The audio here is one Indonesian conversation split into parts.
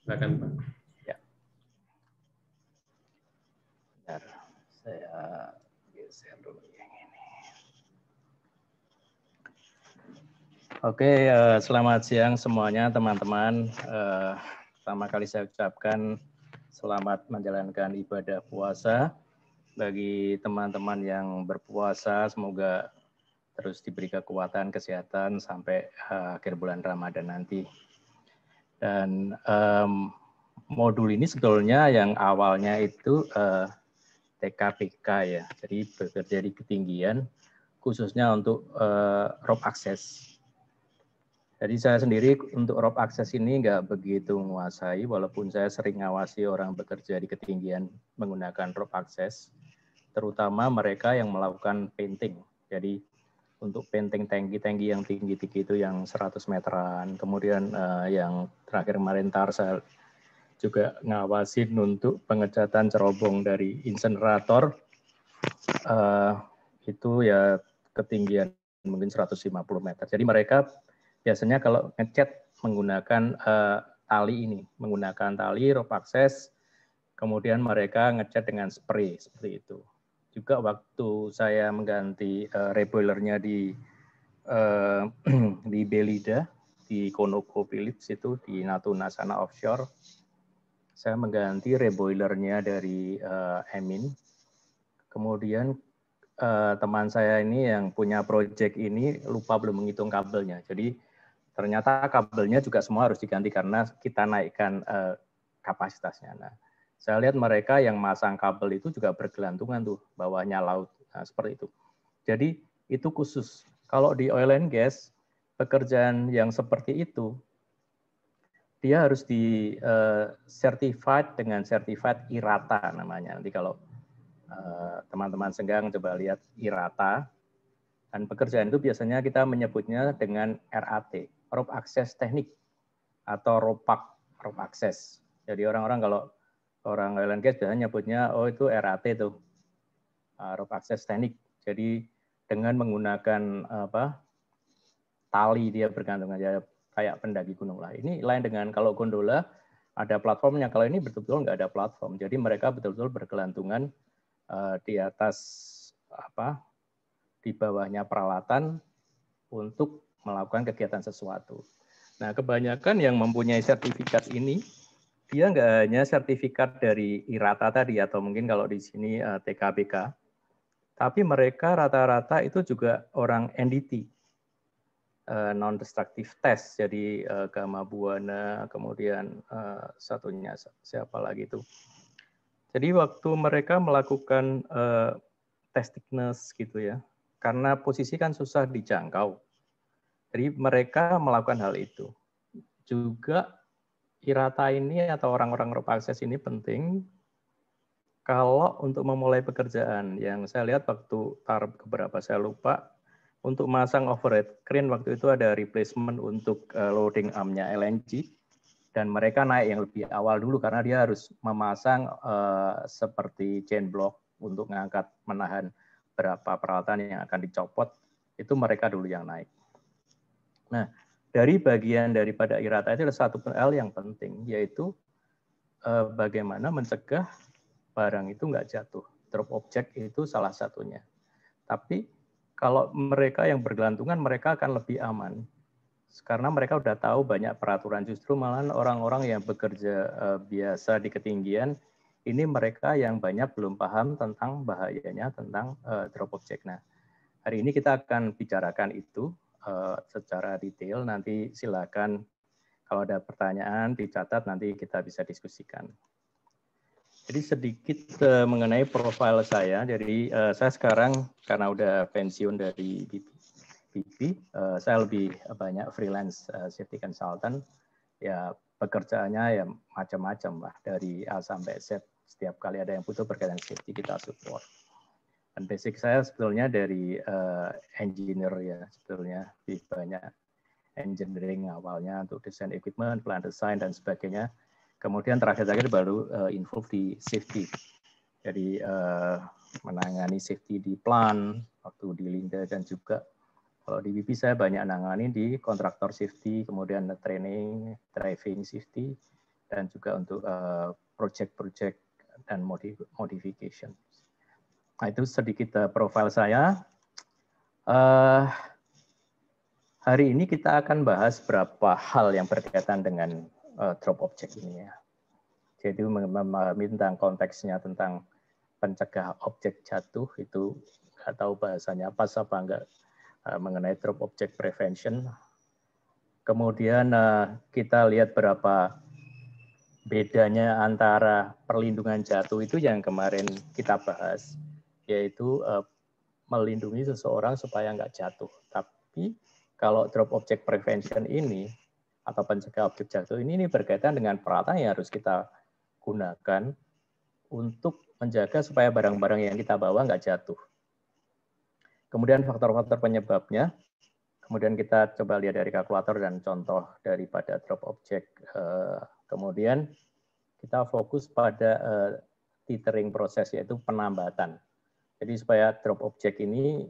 Silakan Pak. Ya. Bentar, saya geser dulu yang ini. Oke, selamat siang semuanya teman-teman. Pertama kali saya ucapkan selamat menjalankan ibadah puasa. Bagi teman-teman yang berpuasa, semoga terus diberi kekuatan, kesehatan sampai akhir bulan Ramadan nanti. Dan modul ini sebetulnya yang awalnya itu TKPK ya, jadi bekerja di ketinggian, khususnya untuk rope access. Jadi saya sendiri untuk rope access ini nggak begitu menguasai, walaupun saya sering ngawasi orang bekerja di ketinggian menggunakan rope access, terutama mereka yang melakukan painting. Jadi untuk painting tangki-tangki yang tinggi-tinggi itu yang 100 meteran, kemudian yang terakhir kemarin saya juga ngawasin untuk pengecatan cerobong dari insenerator, itu ya ketinggian mungkin 150 meter. Jadi mereka biasanya kalau ngecat menggunakan tali ini, menggunakan tali rope access, kemudian mereka ngecat dengan spray seperti itu. Juga waktu saya mengganti reboilernya di Belida, di ConocoPhillips itu di Natuna sana offshore, saya mengganti reboilernya dari Emin. Kemudian teman saya ini yang punya proyek ini lupa belum menghitung kabelnya. Jadi ternyata kabelnya juga semua harus diganti karena kita naikkan kapasitasnya. Nah, saya lihat mereka yang masang kabel itu juga bergelantungan tuh, bawahnya laut. Nah, seperti itu. Jadi itu khusus. Kalau di oil and gas, pekerjaan yang seperti itu, dia harus di certified dengan certified IRATA namanya. Nanti kalau teman-teman senggang coba lihat IRATA, dan pekerjaan itu biasanya kita menyebutnya dengan RAT, Rope Access Teknik, atau ROPAK, Rope Access. Jadi orang-orang kalau orang oil and gas biasanya nyebutnya, oh itu RAT tuh, Rope Access Teknik. Jadi dengan menggunakan tali dia bergantung aja kayak pendaki gunung lah. Ini lain dengan kalau gondola ada platformnya. Kalau ini betul-betul nggak ada platform. Jadi mereka betul-betul bergelantungan di atas di bawahnya peralatan untuk melakukan kegiatan sesuatu. Nah, kebanyakan yang mempunyai sertifikat ini, dia nggak hanya sertifikat dari IRATA tadi, atau mungkin kalau di sini TKBK, tapi mereka rata-rata itu juga orang NDT, non-destructive test, jadi Gama Buana, kemudian satunya siapa lagi itu. Jadi waktu mereka melakukan test thickness gitu ya, karena posisi kan susah dijangkau. Jadi mereka melakukan hal itu. Juga IRATA ini atau orang-orang rope access ini penting kalau untuk memulai pekerjaan. Yang saya lihat waktu tarif keberapa saya lupa, untuk masang overhead crane waktu itu ada replacement untuk loading armnya LNG. Dan mereka naik yang lebih awal dulu karena dia harus memasang seperti chain block untuk mengangkat menahan berapa peralatan yang akan dicopot, itu mereka dulu yang naik. Nah, dari bagian daripada IRATA itu ada satu hal yang penting, yaitu bagaimana mencegah barang itu nggak jatuh. Drop object itu salah satunya. Tapi kalau mereka yang bergelantungan, mereka akan lebih aman. Karena mereka udah tahu banyak peraturan, justru malah orang-orang yang bekerja biasa di ketinggian, ini mereka yang banyak belum paham tentang bahayanya tentang drop object. Nah, hari ini kita akan bicarakan itu secara detail. Nanti silakan kalau ada pertanyaan dicatat, nanti kita bisa diskusikan. Jadi sedikit mengenai profil saya. Jadi saya sekarang karena udah pensiun dari BP, saya lebih banyak freelance safety consultant. Ya pekerjaannya ya macam-macam lah, dari A sampai Z. Setiap kali ada yang butuh berkaitan safety kita support. Dan basic saya sebetulnya dari engineer ya, sebetulnya lebih banyak engineering awalnya untuk desain equipment, plan design dan sebagainya. Kemudian terakhir-terakhir baru involve di safety. Jadi menangani safety di plan waktu di Linda, dan juga kalau di BP saya banyak nangani di kontraktor safety, kemudian training, driving safety, dan juga untuk project-project dan modification. Nah, itu sedikit profil saya. Hari ini kita akan bahas beberapa hal yang berkaitan dengan drop object ini ya. Jadi memahami tentang konteksnya tentang pencegah objek jatuh, itu nggak tahu bahasanya apa enggak, mengenai drop object prevention. Kemudian kita lihat berapa bedanya antara perlindungan jatuh itu yang kemarin kita bahas, yaitu melindungi seseorang supaya nggak jatuh. Tapi kalau drop object prevention ini atau pencegah objek jatuh ini berkaitan dengan peralatan yang harus kita gunakan untuk menjaga supaya barang-barang yang kita bawa nggak jatuh. Kemudian faktor-faktor penyebabnya, kemudian kita coba lihat dari kalkulator dan contoh daripada drop object. Kemudian kita fokus pada tethering proses, yaitu penambatan. Jadi supaya drop object ini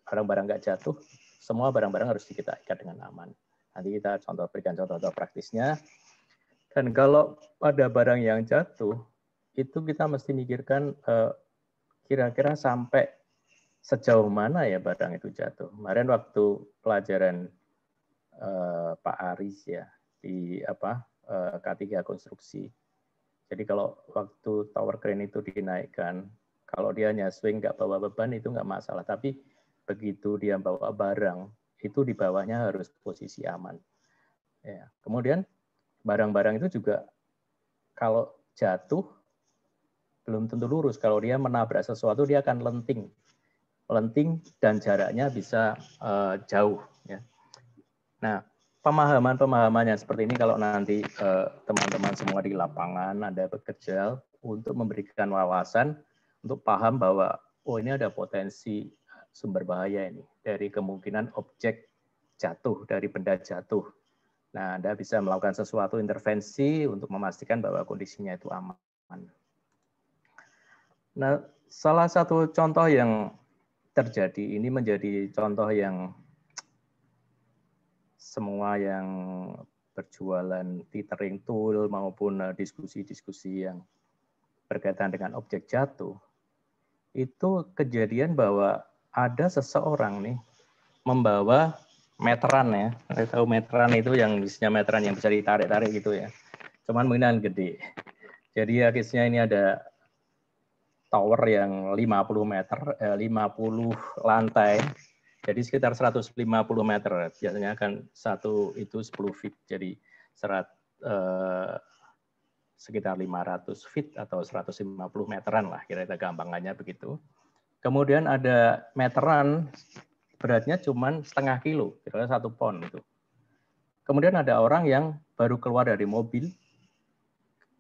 barang-barang nggak jatuh, semua barang-barang harus kita ikat dengan aman. Nanti kita berikan contoh-contoh praktisnya. Dan kalau pada barang yang jatuh, itu kita mesti mikirkan kira-kira sampai sejauh mana ya barang itu jatuh. Kemarin waktu pelajaran Pak Aris ya di K3 konstruksi. Jadi kalau waktu tower crane itu dinaikkan, kalau dia hanya swing nggak bawa beban itu nggak masalah. Tapi begitu dia bawa barang, itu di bawahnya harus posisi aman. Ya. Kemudian barang-barang itu juga kalau jatuh belum tentu lurus. Kalau dia menabrak sesuatu, dia akan lenting dan jaraknya bisa jauh. Ya. Nah, pemahaman-pemahaman yang seperti ini kalau nanti teman-teman semua di lapangan Anda bekerja untuk memberikan wawasan untuk paham bahwa ini ada potensi sumber bahaya ini dari kemungkinan objek jatuh, dari benda jatuh. Nah, Anda bisa melakukan sesuatu intervensi untuk memastikan bahwa kondisinya itu aman. Nah, salah satu contoh yang terjadi ini menjadi contoh yang semua yang berjualan tethering tool maupun diskusi-diskusi yang berkaitan dengan objek jatuh, itu kejadian bahwa ada seseorang nih membawa meteran ya. Saya tahu meteran itu yang isinya meteran yang bisa ditarik-tarik gitu ya. Cuman mungkin gede. Jadi ya case-nya ini ada tower yang 50 meter, 50 lantai. Jadi sekitar 150 meter. Biasanya kan satu itu 10 feet. Jadi sekitar 500 feet atau 150 meteran lah, kira-kira gampangannya begitu. Kemudian ada meteran beratnya cuma setengah kilo, kira-kira 1 pon itu. Kemudian ada orang yang baru keluar dari mobil,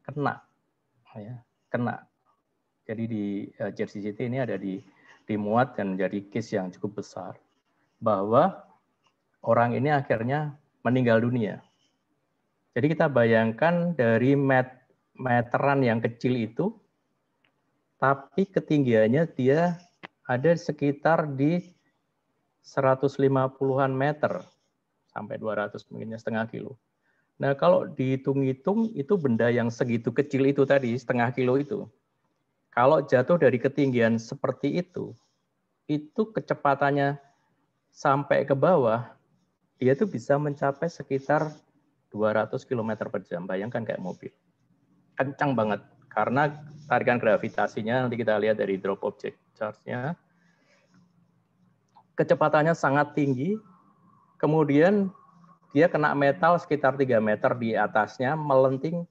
kena. Jadi di Jersey City ini ada dimuat dan jadi case yang cukup besar, bahwa orang ini akhirnya meninggal dunia. Jadi kita bayangkan dari meteran yang kecil itu, tapi ketinggiannya dia ada sekitar di 150-an meter, sampai 200 mungkin setengah kilo. Nah kalau dihitung-hitung itu benda yang segitu kecil itu tadi, setengah kilo itu, kalau jatuh dari ketinggian seperti itu kecepatannya sampai ke bawah, dia tuh bisa mencapai sekitar 200 km per jam. Bayangkan kayak mobil. Kencang banget. Karena tarikan gravitasinya, nanti kita lihat dari drop object charge-nya, kecepatannya sangat tinggi, kemudian dia kena metal sekitar 3 meter di atasnya, melenting,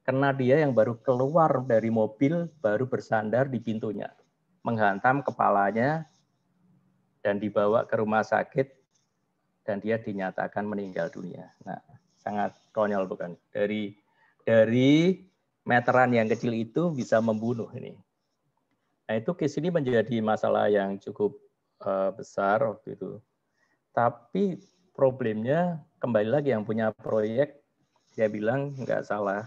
kena dia yang baru keluar dari mobil, baru bersandar di pintunya, menghantam kepalanya, dan dibawa ke rumah sakit, dan dia dinyatakan meninggal dunia. Nah, sangat konyol bukan? Dari meteran yang kecil itu bisa membunuh ini. Nah, itu case ini menjadi masalah yang cukup besar waktu itu. Tapi problemnya kembali lagi yang punya proyek, dia bilang nggak salah.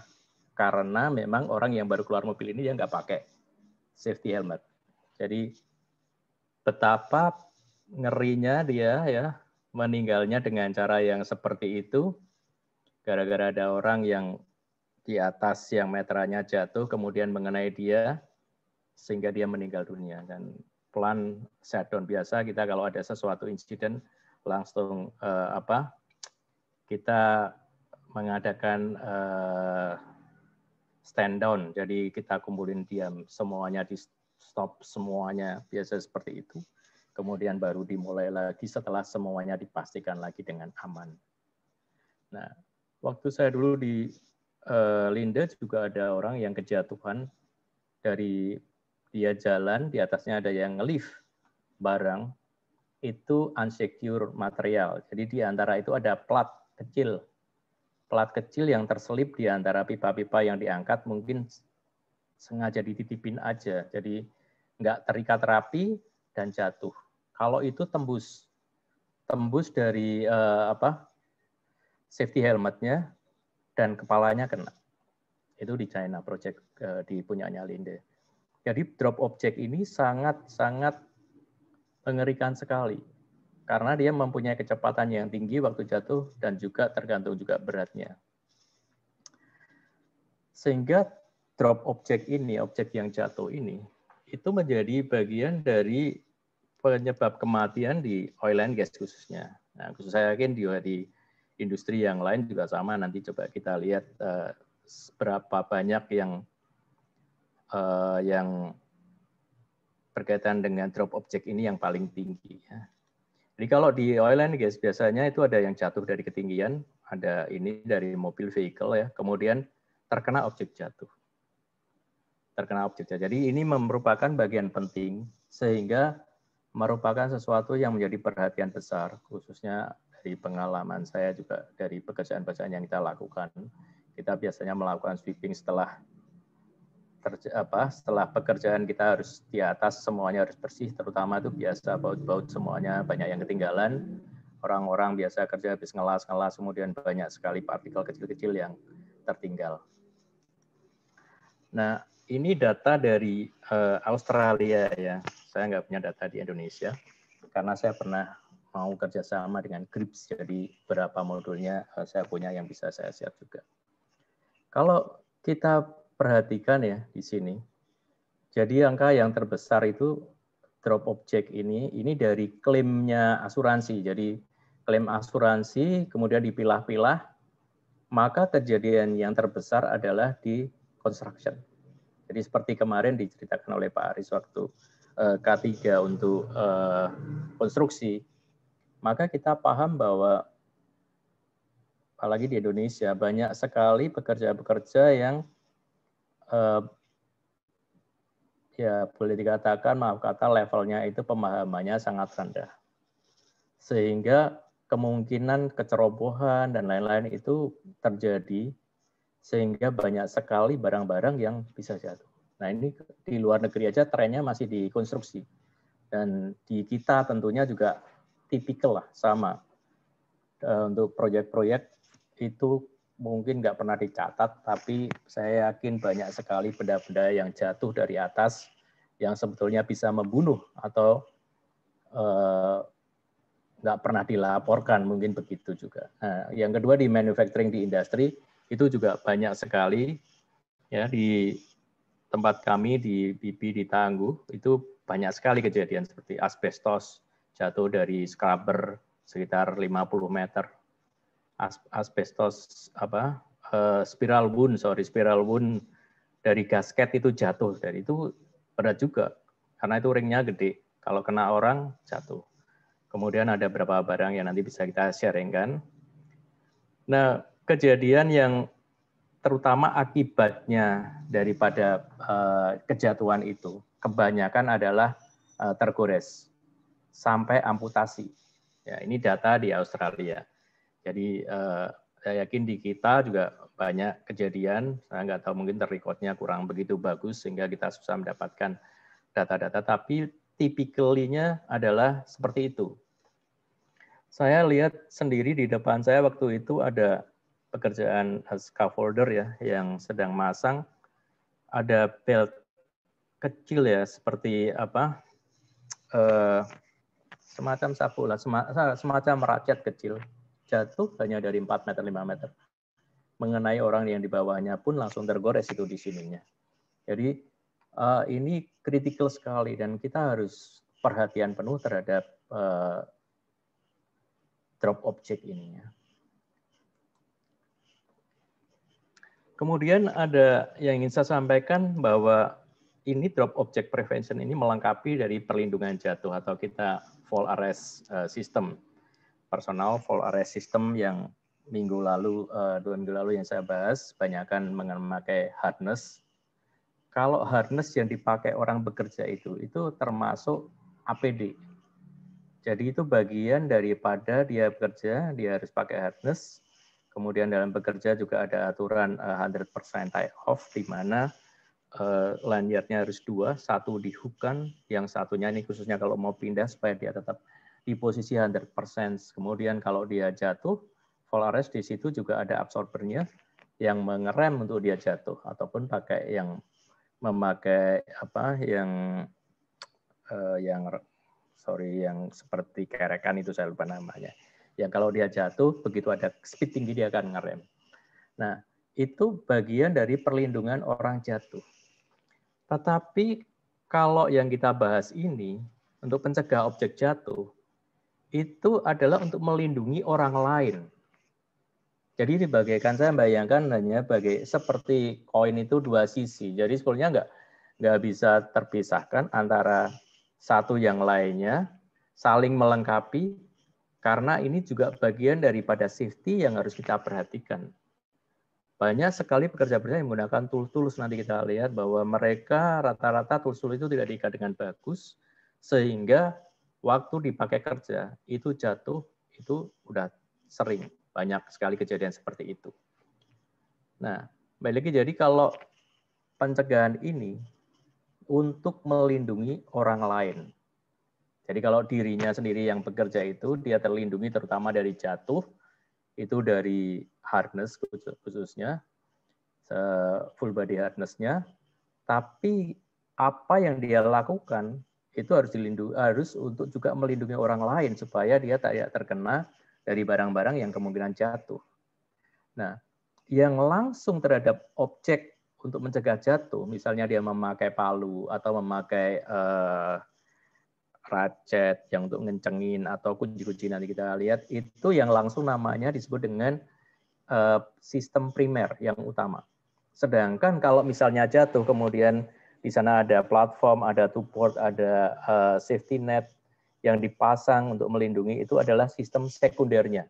Karena memang orang yang baru keluar mobil ini dia nggak pakai safety helmet. Jadi betapa ngerinya dia ya meninggalnya dengan cara yang seperti itu, gara-gara ada orang yang di atas yang meterannya jatuh, kemudian mengenai dia, sehingga dia meninggal dunia. Dan plan shutdown biasa kita kalau ada sesuatu insiden langsung kita mengadakan stand down. Jadi kita kumpulin diam semuanya, di stop semuanya, biasa seperti itu. Kemudian baru dimulai lagi setelah semuanya dipastikan lagi dengan aman. Nah, waktu saya dulu di Linde juga ada orang yang kejatuhan dari dia jalan, di atasnya ada yang nge-lift barang, itu unsecure material. Jadi di antara itu ada plat kecil yang terselip di antara pipa-pipa yang diangkat, mungkin sengaja dititipin aja. Jadi nggak terikat rapi dan jatuh. Kalau itu tembus dari safety helmetnya dan kepalanya kena. Itu di China project di punyanya Linde. Jadi drop object ini sangat mengerikan sekali karena dia mempunyai kecepatan yang tinggi waktu jatuh dan juga tergantung juga beratnya. Sehingga drop object ini, objek yang jatuh ini, itu menjadi bagian dari penyebab kematian di oil and gas khususnya. Nah, khusus saya yakin di industri yang lain juga sama. Nanti coba kita lihat berapa banyak yang berkaitan dengan drop object ini yang paling tinggi. Jadi kalau di oil and gas biasanya itu ada yang jatuh dari ketinggian, ada ini dari mobil vehicle ya, kemudian terkena objek jatuh. Jadi ini merupakan bagian penting sehingga merupakan sesuatu yang menjadi perhatian besar, khususnya dari pengalaman saya juga dari pekerjaan-pekerjaan yang kita lakukan. Kita biasanya melakukan sweeping setelah pekerjaan kita harus di atas, semuanya harus bersih, terutama itu biasa baut-baut semuanya banyak yang ketinggalan. Orang-orang biasa kerja habis ngelas, kemudian banyak sekali partikel kecil-kecil yang tertinggal. Nah, ini data dari Australia ya. Saya nggak punya data di Indonesia karena saya pernah mau kerjasama dengan GRIPS, jadi beberapa modulnya saya punya yang bisa saya share juga. Kalau kita perhatikan ya di sini, jadi angka yang terbesar itu drop object ini dari klaimnya asuransi. Jadi klaim asuransi kemudian dipilah-pilah, maka kejadian yang terbesar adalah di construction. Jadi seperti kemarin diceritakan oleh Pak Aris waktu K3 untuk konstruksi, maka kita paham bahwa apalagi di Indonesia banyak sekali pekerja-pekerja yang ya boleh dikatakan, maaf kata, levelnya itu pemahamannya sangat rendah. Sehingga kemungkinan kecerobohan dan lain-lain itu terjadi, sehingga banyak sekali barang-barang yang bisa jatuh. Nah ini di luar negeri aja trennya masih di konstruksi. Dan di kita tentunya juga tipikal lah, sama. Untuk proyek-proyek itu mungkin nggak pernah dicatat, tapi saya yakin banyak sekali benda-benda yang jatuh dari atas yang sebetulnya bisa membunuh atau nggak pernah dilaporkan, mungkin begitu juga. Nah, yang kedua di manufacturing, di industri, itu juga banyak sekali ya di tempat kami di BP di Tangguh itu banyak sekali kejadian seperti asbestos jatuh dari scrubber sekitar 50 meter. Asbestos spiral wound dari gasket itu jatuh, dari itu berat juga karena itu ringnya gede. Kalau kena orang jatuh. Kemudian ada beberapa barang yang nanti bisa kita sharingkan. Nah, kejadian yang terutama akibatnya daripada kejatuhan itu kebanyakan adalah tergores sampai amputasi. Ya, ini data di Australia. Jadi saya yakin di kita juga banyak kejadian. Saya nggak tahu, mungkin terrekodnya kurang begitu bagus sehingga kita susah mendapatkan data-data. Tapi tipikalinya adalah seperti itu. Saya lihat sendiri di depan saya waktu itu ada pekerjaan scaffolder ya yang sedang masang, ada belt kecil ya seperti semacam sapu lah, semacam raket kecil jatuh hanya dari 4 meter 5 meter. mengenai orang yang di bawahnya pun langsung tergores itu di sininya. Jadi ini kritikal sekali dan kita harus perhatian penuh terhadap drop object ini ya. Kemudian ada yang ingin saya sampaikan bahwa ini drop object prevention ini melengkapi dari perlindungan jatuh atau kita fall arrest system, personal fall arrest system yang minggu lalu, 2 minggu lalu yang saya bahas, banyakkan memakai harness. Kalau harness yang dipakai orang bekerja itu termasuk APD. Jadi itu bagian daripada dia bekerja, dia harus pakai harness. Kemudian dalam bekerja juga ada aturan 100% tie off, di mana lanyardnya harus 2, satu di hook-kan, yang satunya ini khususnya kalau mau pindah supaya dia tetap di posisi 100%. Kemudian kalau dia jatuh, fall arrest di situ juga ada absorbernya yang mengerem untuk dia jatuh, ataupun pakai yang memakai apa yang seperti kerekan itu saya lupa namanya. Yang kalau dia jatuh, begitu ada speed tinggi dia akan ngerem. Nah, itu bagian dari perlindungan orang jatuh. Tetapi kalau yang kita bahas ini, untuk mencegah objek jatuh, itu adalah untuk melindungi orang lain. Jadi dibagaikan, saya bayangkan hanya seperti koin itu 2 sisi. Jadi sebetulnya nggak bisa terpisahkan antara satu yang lainnya, saling melengkapi, karena ini juga bagian daripada safety yang harus kita perhatikan. Banyak sekali pekerja-pekerja yang menggunakan tools, nanti kita lihat bahwa mereka rata-rata tools itu tidak diikat dengan bagus, sehingga waktu dipakai kerja, itu jatuh, itu udah sering. Banyak sekali kejadian seperti itu. Nah, balik lagi, jadi kalau pencegahan ini untuk melindungi orang lain. Jadi kalau dirinya sendiri yang bekerja itu, dia terlindungi terutama dari jatuh, itu dari harness khususnya, full body harness-nya, tapi apa yang dia lakukan itu harus untuk juga melindungi orang lain supaya dia tidak terkena dari barang-barang yang kemungkinan jatuh. Nah, yang langsung terhadap objek untuk mencegah jatuh, misalnya dia memakai palu atau memakai ratchet yang untuk ngencengin atau kunci-kunci, nanti kita lihat, itu yang langsung namanya disebut dengan sistem primer yang utama. Sedangkan kalau misalnya jatuh, kemudian di sana ada platform, ada support, ada safety net yang dipasang untuk melindungi, itu adalah sistem sekundernya.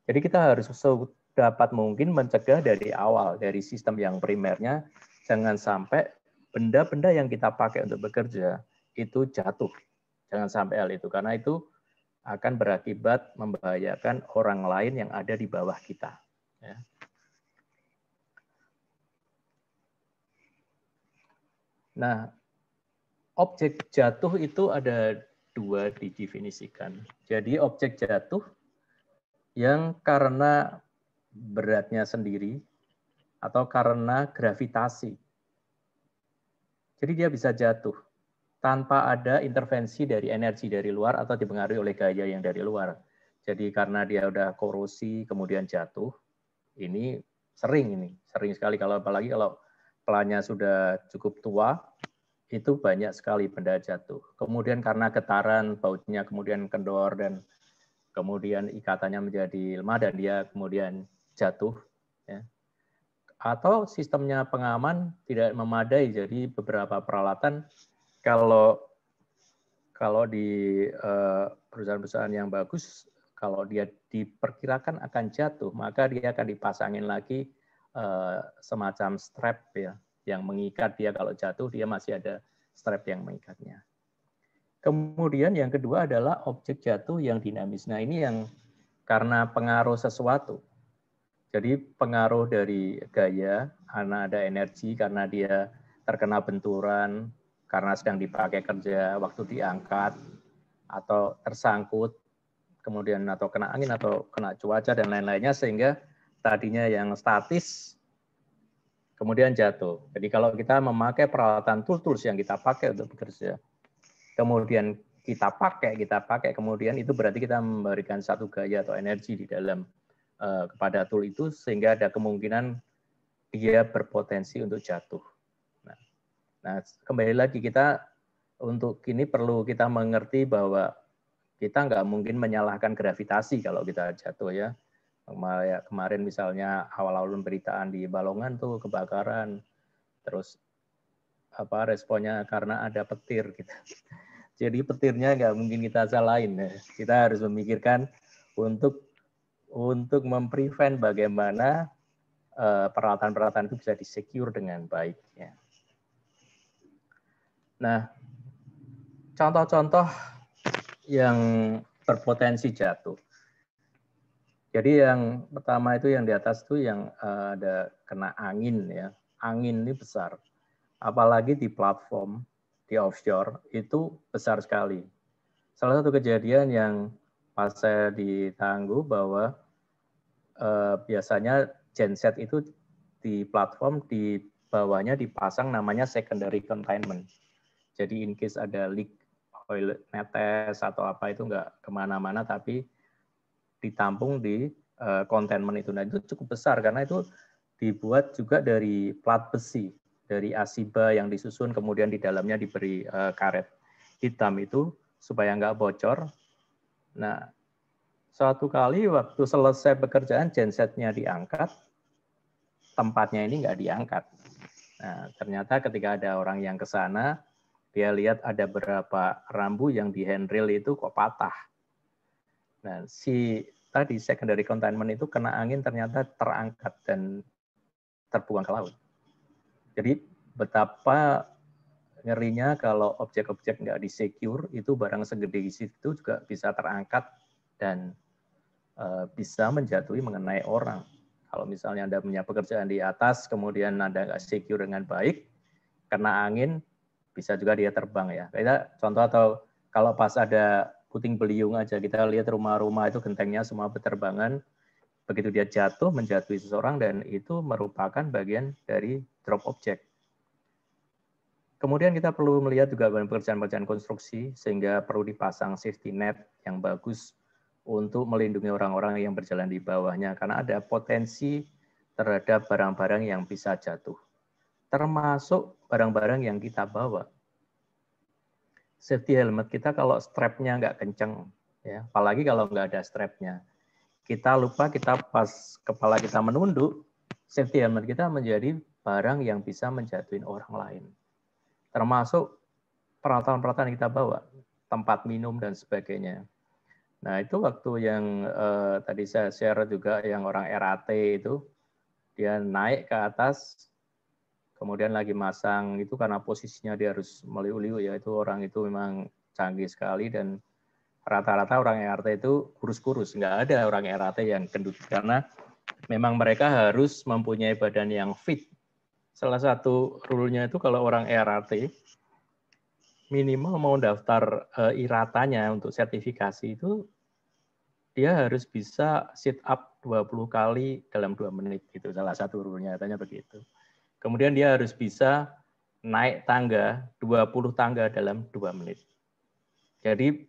Jadi kita harus sedapat mungkin mencegah dari awal, dari sistem yang primernya, jangan sampai benda-benda yang kita pakai untuk bekerja itu jatuh. Jangan sampai hal itu, karena itu akan berakibat membahayakan orang lain yang ada di bawah kita. Ya. Nah, objek jatuh itu ada 2 didefinisikan. Jadi objek jatuh yang karena beratnya sendiri atau karena gravitasi. Jadi dia bisa jatuh tanpa ada intervensi dari energi dari luar atau dipengaruhi oleh gaya yang dari luar. Jadi karena dia udah korosi kemudian jatuh, ini sering sekali, kalau apalagi kalau pelannya sudah cukup tua, itu banyak sekali benda jatuh. Kemudian karena getaran, bautnya kemudian kendor dan kemudian ikatannya menjadi lemah dan dia kemudian jatuh. Ya. Atau sistemnya pengaman tidak memadai, jadi beberapa peralatan kalau di perusahaan-perusahaan yang bagus, kalau dia diperkirakan akan jatuh, maka dia akan dipasangin lagi semacam strap ya, yang mengikat dia. Kalau jatuh dia masih ada strap yang mengikatnya. Kemudian yang kedua adalah objek jatuh yang dinamis. Nah ini yang karena pengaruh sesuatu. Jadi pengaruh dari gaya, karena ada energi, karena dia terkena benturan, karena sedang dipakai kerja, waktu diangkat, atau tersangkut, kemudian atau kena angin, atau kena cuaca, dan lain-lainnya, sehingga tadinya yang statis, kemudian jatuh. Jadi kalau kita memakai peralatan tools yang kita pakai untuk bekerja, kemudian kita pakai, kemudian itu berarti kita memberikan satu gaya atau energi di dalam kepada tool itu sehingga ada kemungkinan dia berpotensi untuk jatuh. Nah, kembali lagi kita untuk ini perlu kita mengerti bahwa kita nggak mungkin menyalahkan gravitasi kalau kita jatuh ya. Kemarin misalnya awal-awal pemberitaan di Balongan tuh kebakaran, terus responnya karena ada petir gitu. Jadi petirnya nggak mungkin kita salahin. Kita harus memikirkan untuk memprevent bagaimana peralatan-peralatan itu bisa disecure dengan baik. Ya. Nah, contoh-contoh yang berpotensi jatuh. Jadi yang pertama itu yang di atas itu yang ada kena angin ya. Angin ini besar. Apalagi di platform di offshore itu besar sekali. Salah satu kejadian yang pas saya di Tangguh bahwa biasanya genset itu di platform di bawahnya dipasang namanya secondary containment. Jadi in case ada leak oil netes atau apa itu nggak kemana-mana tapi ditampung di containment itu. Nah itu cukup besar karena itu dibuat juga dari plat besi, dari asiba yang disusun kemudian di dalamnya diberi karet hitam itu supaya nggak bocor. Nah suatu kali waktu selesai pekerjaan gensetnya diangkat, tempatnya ini nggak diangkat. Nah ternyata ketika ada orang yang ke sana, dia lihat ada beberapa rambu yang di handrail itu kok patah. Nah, tadi secondary containment itu kena angin ternyata terangkat dan terbuang ke laut. Jadi betapa ngerinya kalau objek-objek nggak disecure, itu barang segede itu juga bisa terangkat dan bisa menjatuhi mengenai orang. Kalau misalnya Anda punya pekerjaan di atas, kemudian Anda nggak secure dengan baik, kena angin, bisa juga dia terbang ya. Kita contoh atau kalau pas ada puting beliung aja, kita lihat rumah-rumah itu gentengnya semua berterbangan, begitu dia jatuh, menjatuhi seseorang, dan itu merupakan bagian dari drop object. Kemudian kita perlu melihat juga pekerjaan-pekerjaan konstruksi, sehingga perlu dipasang safety net yang bagus untuk melindungi orang-orang yang berjalan di bawahnya, karena ada potensi terhadap barang-barang yang bisa jatuh. Termasuk barang-barang yang kita bawa. Safety helmet kita kalau strapnya nggak kenceng, ya, apalagi kalau nggak ada strapnya. Kita lupa, kita pas kepala kita menunduk, safety helmet kita menjadi barang yang bisa menjatuhin orang lain. Termasuk peralatan-peralatan yang kita bawa, tempat minum dan sebagainya. Nah itu waktu yang tadi saya share juga yang orang RAT itu, dia naik ke atas, kemudian lagi masang itu karena posisinya dia harus meliu-liu ya, itu orang itu memang canggih sekali dan rata-rata orang RAT itu kurus-kurus, nggak ada orang RAT yang gendut karena memang mereka harus mempunyai badan yang fit. Salah satu rule-nya itu kalau orang RAT minimal mau daftar IRATA-nya untuk sertifikasi itu dia harus bisa sit up 20 kali dalam 2 menit gitu. Salah satu rule-nya katanya begitu. Kemudian dia harus bisa naik tangga 20 tangga dalam 2 menit. Jadi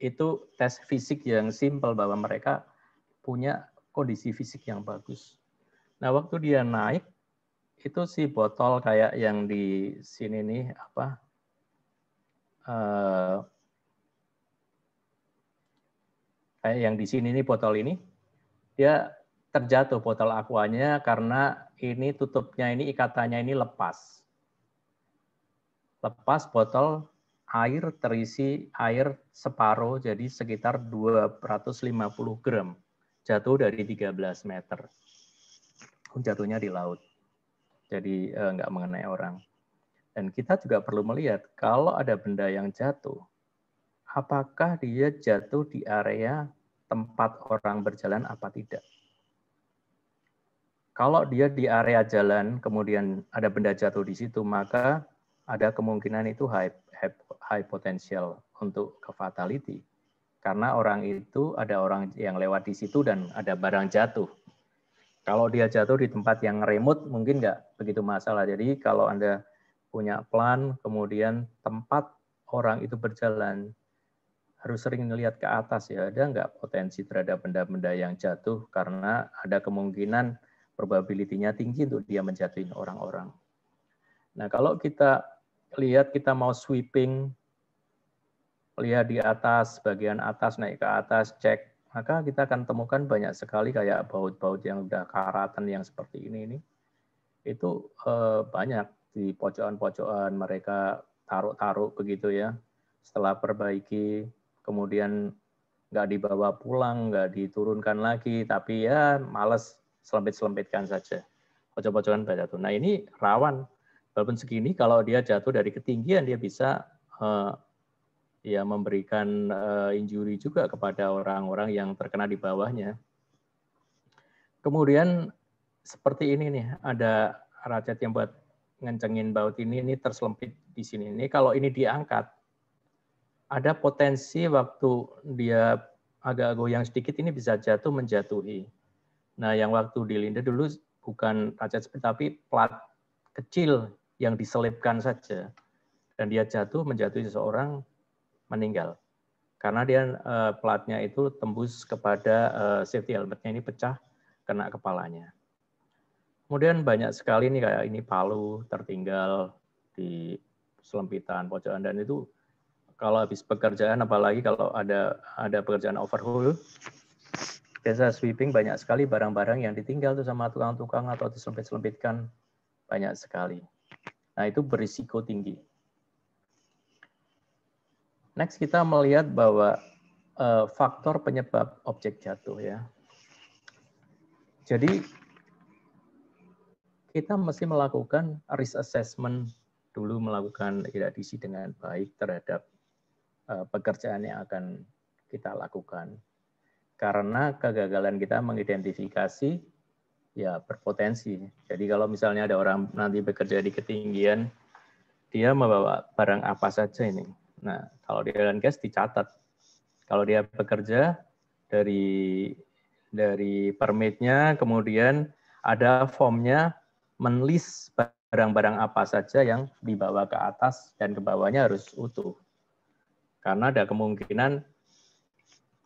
itu tes fisik yang simpel bahwa mereka punya kondisi fisik yang bagus. Nah, waktu dia naik itu si botol kayak yang di sini nih kayak yang di sini nih botol ini dia terjatuh botol aquanya karena ini tutupnya ini ikatannya ini lepas. Lepas botol air terisi air separuh jadi sekitar 250 gram. Jatuh dari 13 meter. Jatuhnya di laut. Jadi nggak mengenai orang. Dan kita juga perlu melihat kalau ada benda yang jatuh, apakah dia jatuh di area tempat orang berjalan apa tidak. Kalau dia di area jalan, kemudian ada benda jatuh di situ, maka ada kemungkinan itu high potential untuk ke fatality. Karena orang itu ada orang yang lewat di situ dan ada barang jatuh. Kalau dia jatuh di tempat yang remote mungkin nggak begitu masalah. Jadi kalau Anda punya plan, kemudian tempat orang itu berjalan harus sering melihat ke atas ya, ada nggak potensi terhadap benda-benda yang jatuh karena ada kemungkinan probability-nya tinggi untuk dia menjatuhin orang-orang. Nah, kalau kita lihat kita mau sweeping, lihat di atas, bagian atas, naik ke atas, cek, maka kita akan temukan banyak sekali kayak baut-baut yang udah karatan yang seperti ini. Itu banyak di pojokan-pojokan mereka taruh-taruh begitu ya. Setelah perbaiki, kemudian nggak dibawa pulang, nggak diturunkan lagi, tapi ya males selempit-selempitkan saja. Pojok-pojokan jatuh. Nah ini rawan, walaupun segini kalau dia jatuh dari ketinggian dia bisa ya memberikan injury juga kepada orang-orang yang terkena di bawahnya. Kemudian seperti ini nih, ada ratchet yang buat ngencengin baut ini terselempit di sini. Ini kalau ini diangkat, ada potensi waktu dia agak goyang sedikit ini bisa jatuh menjatuhi. Nah, yang waktu di Linde dulu bukan ratchet speed tapi plat kecil yang diselipkan saja. Dan dia jatuh menjatuhi seseorang meninggal. Karena dia platnya itu tembus kepada safety helmetnya ini pecah kena kepalanya. Kemudian banyak sekali nih kayak ini palu tertinggal di selempitan pojokan dan itu kalau habis pekerjaan apalagi kalau ada pekerjaan overhaul biasa sweeping banyak sekali barang-barang yang ditinggal tuh sama tukang-tukang atau disempit-sempitkan banyak sekali. Nah, itu berisiko tinggi. Next kita melihat bahwa faktor penyebab objek jatuh ya. Jadi kita mesti melakukan risk assessment dulu, melakukan eradisi dengan baik terhadap pekerjaan yang akan kita lakukan. Karena kegagalan kita mengidentifikasi ya berpotensi. Jadi kalau misalnya ada orang nanti bekerja di ketinggian, dia membawa barang apa saja ini. Nah, kalau di oil and gas dicatat. Kalau dia bekerja dari permitnya, kemudian ada formnya menulis barang-barang apa saja yang dibawa ke atas dan ke bawahnya harus utuh. Karena ada kemungkinan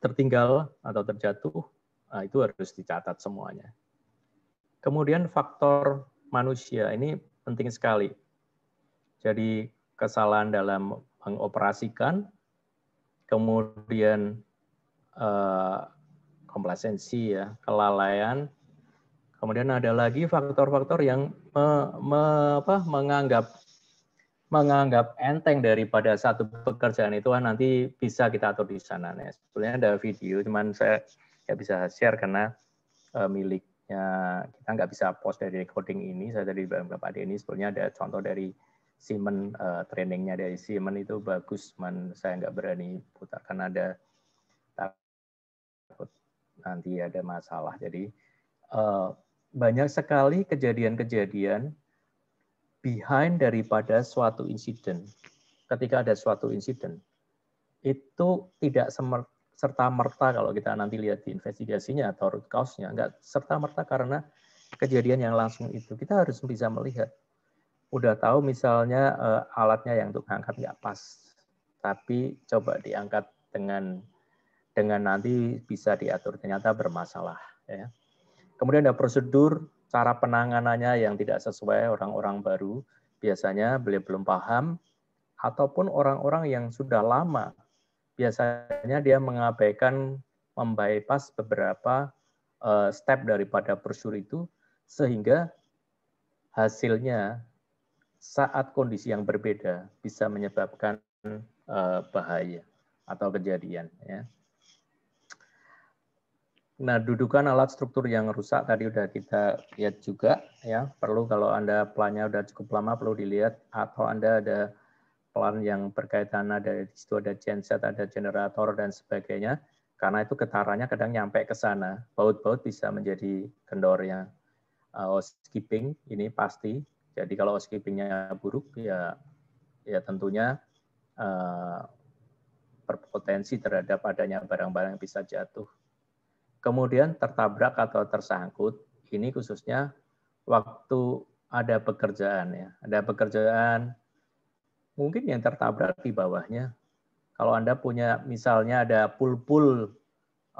tertinggal atau terjatuh, nah itu harus dicatat semuanya. Kemudian faktor manusia ini penting sekali. Jadi kesalahan dalam mengoperasikan, kemudian komplasensi ya, kelalaian. Kemudian ada lagi faktor-faktor yang menganggap enteng daripada satu pekerjaan itu nanti bisa kita atur di sana. Nah, sebenarnya ada video, cuman saya nggak bisa share karena miliknya kita nggak bisa post dari recording ini. Saya dari Bapak Denny sebetulnya ada contoh dari Siemens, trainingnya dari Siemens itu bagus, cuman saya nggak berani putar karena ada takut nanti ada masalah. Jadi banyak sekali kejadian-kejadian behind daripada suatu insiden. Ketika ada suatu insiden, itu tidak serta-merta kalau kita nanti lihat di investigasinya atau root cause-nya, nggak serta-merta karena kejadian yang langsung itu. Kita harus bisa melihat. Udah tahu misalnya alatnya yang untuk angkat nggak pas, tapi coba diangkat dengan nanti bisa diatur, ternyata bermasalah. Ya. Kemudian ada prosedur, cara penanganannya yang tidak sesuai, orang-orang baru, biasanya beliau belum paham, ataupun orang-orang yang sudah lama, biasanya dia mengabaikan, membypass beberapa step daripada prosedur itu, sehingga hasilnya saat kondisi yang berbeda bisa menyebabkan bahaya atau kejadian. Ya. Nah, dudukan alat struktur yang rusak tadi udah kita lihat juga ya. Perlu kalau Anda plannya udah cukup lama perlu dilihat atau Anda ada plan yang berkaitan ada di situ ada genset, ada generator dan sebagainya. Karena itu getarannya kadang nyampe ke sana. Baut-baut bisa menjadi kendornya. Housekeeping ini pasti. Jadi kalau housekeepingnya buruk ya tentunya berpotensi terhadap adanya barang-barang yang bisa jatuh. Kemudian tertabrak atau tersangkut, ini khususnya waktu ada pekerjaan ya. Ada pekerjaan mungkin yang tertabrak di bawahnya. Kalau Anda punya misalnya ada pul-pul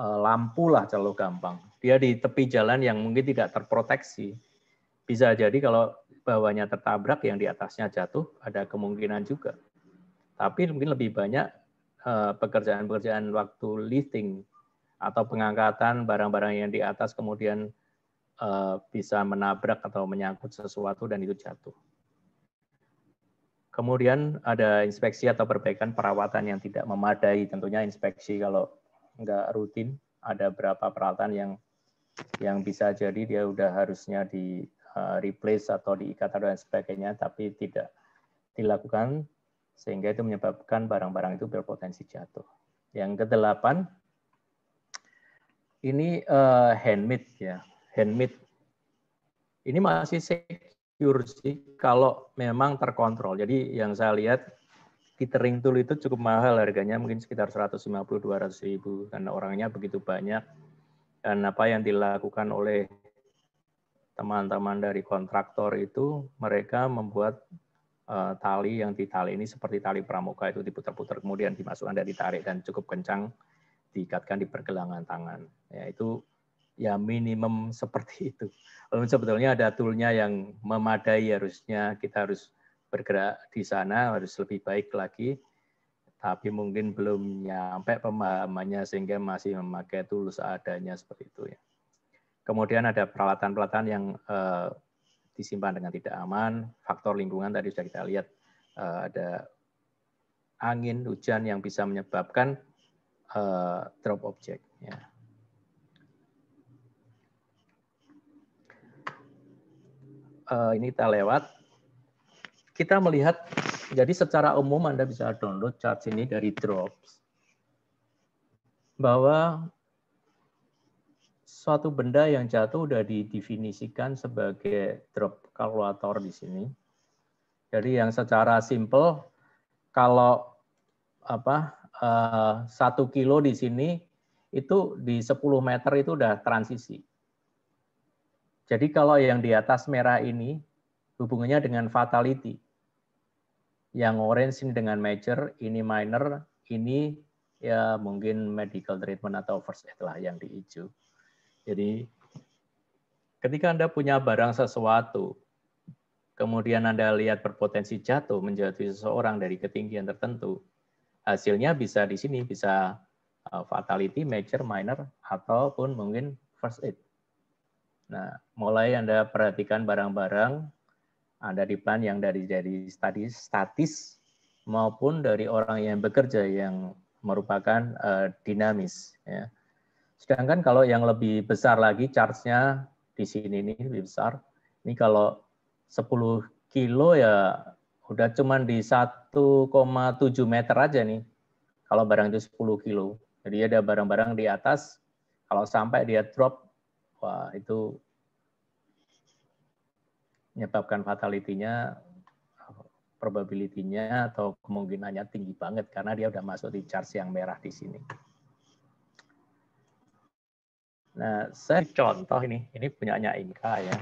lampu lah kalau gampang. Dia di tepi jalan yang mungkin tidak terproteksi. Bisa jadi kalau bawahnya tertabrak, yang di atasnya jatuh, ada kemungkinan juga. Tapi mungkin lebih banyak pekerjaan-pekerjaan waktu lifting atau pengangkatan barang-barang yang di atas kemudian bisa menabrak atau menyangkut sesuatu dan itu jatuh. Kemudian ada inspeksi atau perbaikan perawatan yang tidak memadai. Tentunya inspeksi kalau nggak rutin, ada berapa peralatan yang bisa jadi dia udah harusnya di replace atau diikat dan sebagainya, tapi tidak dilakukan, sehingga itu menyebabkan barang-barang itu berpotensi jatuh. Yang ke-8, ini handmade ya, handmade. Ini masih secure sih kalau memang terkontrol. Jadi yang saya lihat tethering tool itu cukup mahal harganya, mungkin sekitar 150-200 ribu karena orangnya begitu banyak. Dan apa yang dilakukan oleh teman-teman dari kontraktor itu, mereka membuat tali yang ditali ini seperti tali pramuka, itu diputar-putar kemudian dimasukkan dan ditarik dan cukup kencang, diikatkan di pergelangan tangan. Ya, itu ya minimum seperti itu. Lalu sebetulnya ada toolnya yang memadai, harusnya kita harus bergerak di sana, harus lebih baik lagi, tapi mungkin belum nyampe pemahamannya sehingga masih memakai tool seadanya seperti itu ya. Kemudian ada peralatan-peralatan yang disimpan dengan tidak aman, faktor lingkungan tadi sudah kita lihat, ada angin, hujan yang bisa menyebabkan drop object. Ya. Ini kita lewat, kita melihat, jadi secara umum Anda bisa download chart ini dari Drops, bahwa suatu benda yang jatuh sudah didefinisikan sebagai drop kalkulator di sini. Jadi yang secara simple, kalau 1 kilo di sini, itu di 10 meter itu udah transisi. Jadi kalau yang di atas merah ini hubungannya dengan fatality. Yang orange ini dengan major, ini minor, ini ya mungkin medical treatment atau first aid lah yang di hijau. Jadi ketika Anda punya barang sesuatu, kemudian Anda lihat berpotensi jatuh menjatuhi seseorang dari ketinggian tertentu, hasilnya bisa di sini, bisa fatality, major, minor, ataupun mungkin first aid. Nah, mulai Anda perhatikan barang-barang, ada di plan yang dari statis maupun dari orang yang bekerja yang merupakan dinamis. Ya. Sedangkan kalau yang lebih besar lagi, charge-nya di sini ini lebih besar. Ini kalau 10 kilo ya udah cuma di 1,7 meter aja nih. Kalau barang itu 10 kilo. Jadi ada barang-barang di atas, kalau sampai dia drop, wah itu menyebabkan fatality-nya, probability-nya atau kemungkinannya tinggi banget karena dia udah masuk di charge yang merah di sini. Nah, saya contoh ini punyanya Inka ya,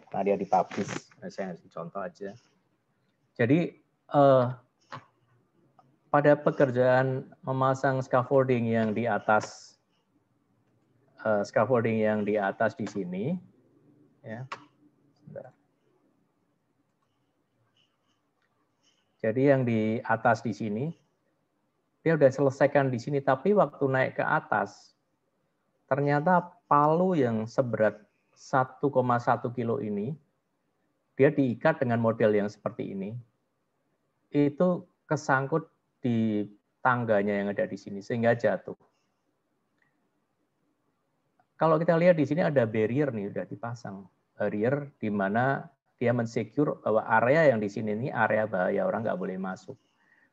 karena dia dipublish, saya ngasih contoh aja. Jadi pada pekerjaan memasang scaffolding yang di atas, di sini, ya. Jadi yang di atas di sini, dia udah selesaikan di sini, tapi waktu naik ke atas, ternyata palu yang seberat 1,1 kilo ini, dia diikat dengan model yang seperti ini, itu kesangkut di tangganya yang ada di sini, sehingga jatuh. Kalau kita lihat di sini ada barrier nih, udah dipasang. Barrier di mana dia mensecure bahwa area yang di sini ini area bahaya, orang nggak boleh masuk.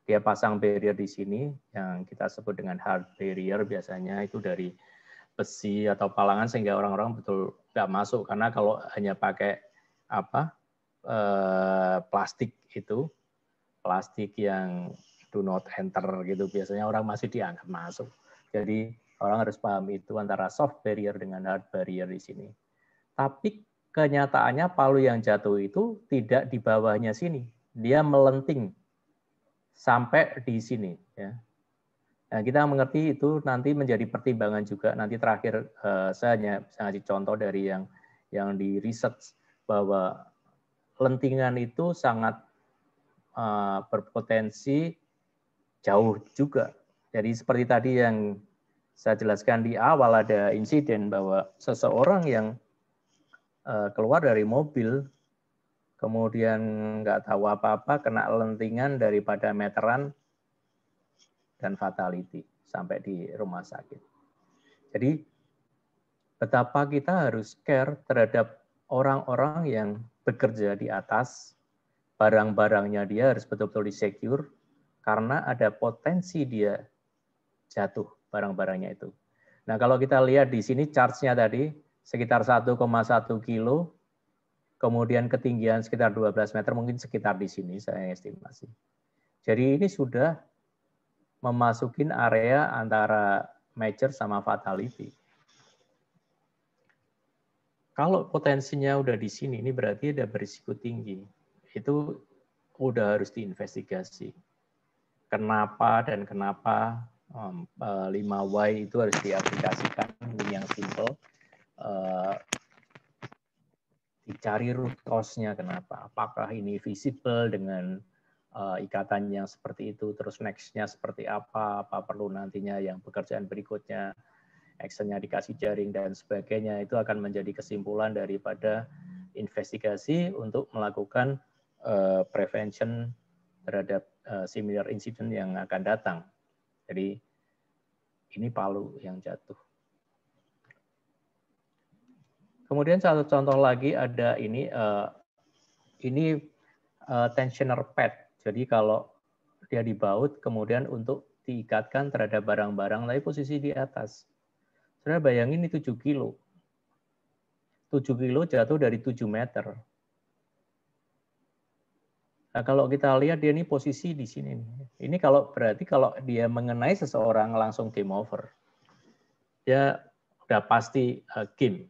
Dia pasang barrier di sini yang kita sebut dengan hard barrier, biasanya itu dari besi atau palangan sehingga orang-orang betul nggak masuk, karena kalau hanya pakai plastik yang do not enter gitu, biasanya orang masih dianggap masuk. Jadi orang harus paham itu antara soft barrier dengan hard barrier di sini. Tapi kenyataannya palu yang jatuh itu tidak di bawahnya sini, dia melenting sampai di sini. Ya. Nah, kita mengerti itu nanti menjadi pertimbangan juga. Nanti terakhir saya hanya ngasih contoh dari yang di research bahwa lentingan itu sangat berpotensi jauh juga. Jadi seperti tadi yang saya jelaskan di awal, ada insiden bahwa seseorang yang keluar dari mobil, kemudian nggak tahu apa-apa, kena lentingan daripada meteran, dan fatality sampai di rumah sakit. Jadi betapa kita harus care terhadap orang-orang yang bekerja di atas, barang-barangnya dia harus betul-betul di-secure, karena ada potensi dia jatuh barang-barangnya itu. Nah, kalau kita lihat di sini charge-nya tadi, sekitar 1,1 kilo, kemudian ketinggian sekitar 12 meter, mungkin sekitar di sini saya estimasi. Jadi ini sudah memasukin area antara major sama fatality. Kalau potensinya udah di sini, ini berarti ada berisiko tinggi. Itu udah harus diinvestigasi. Kenapa dan kenapa 5Y itu harus diaplikasikan, ini yang simple. Dicari root cause-nya kenapa. Apakah ini visible dengan ikatan yang seperti itu, terus next-nya seperti apa perlu nantinya yang pekerjaan berikutnya, action-nya dikasih jaring dan sebagainya, itu akan menjadi kesimpulan daripada investigasi untuk melakukan prevention terhadap similar incident yang akan datang. Jadi ini palu yang jatuh. Kemudian satu contoh lagi ada ini tensioner pad. Jadi kalau dia dibaut kemudian untuk diikatkan terhadap barang-barang tapi posisi di atas. Saudara bayangin ini 7 kilo. 7 kilo jatuh dari 7 meter. Nah, kalau kita lihat dia ini posisi di sini. Ini berarti kalau dia mengenai seseorang langsung game over. Dia udah pasti game.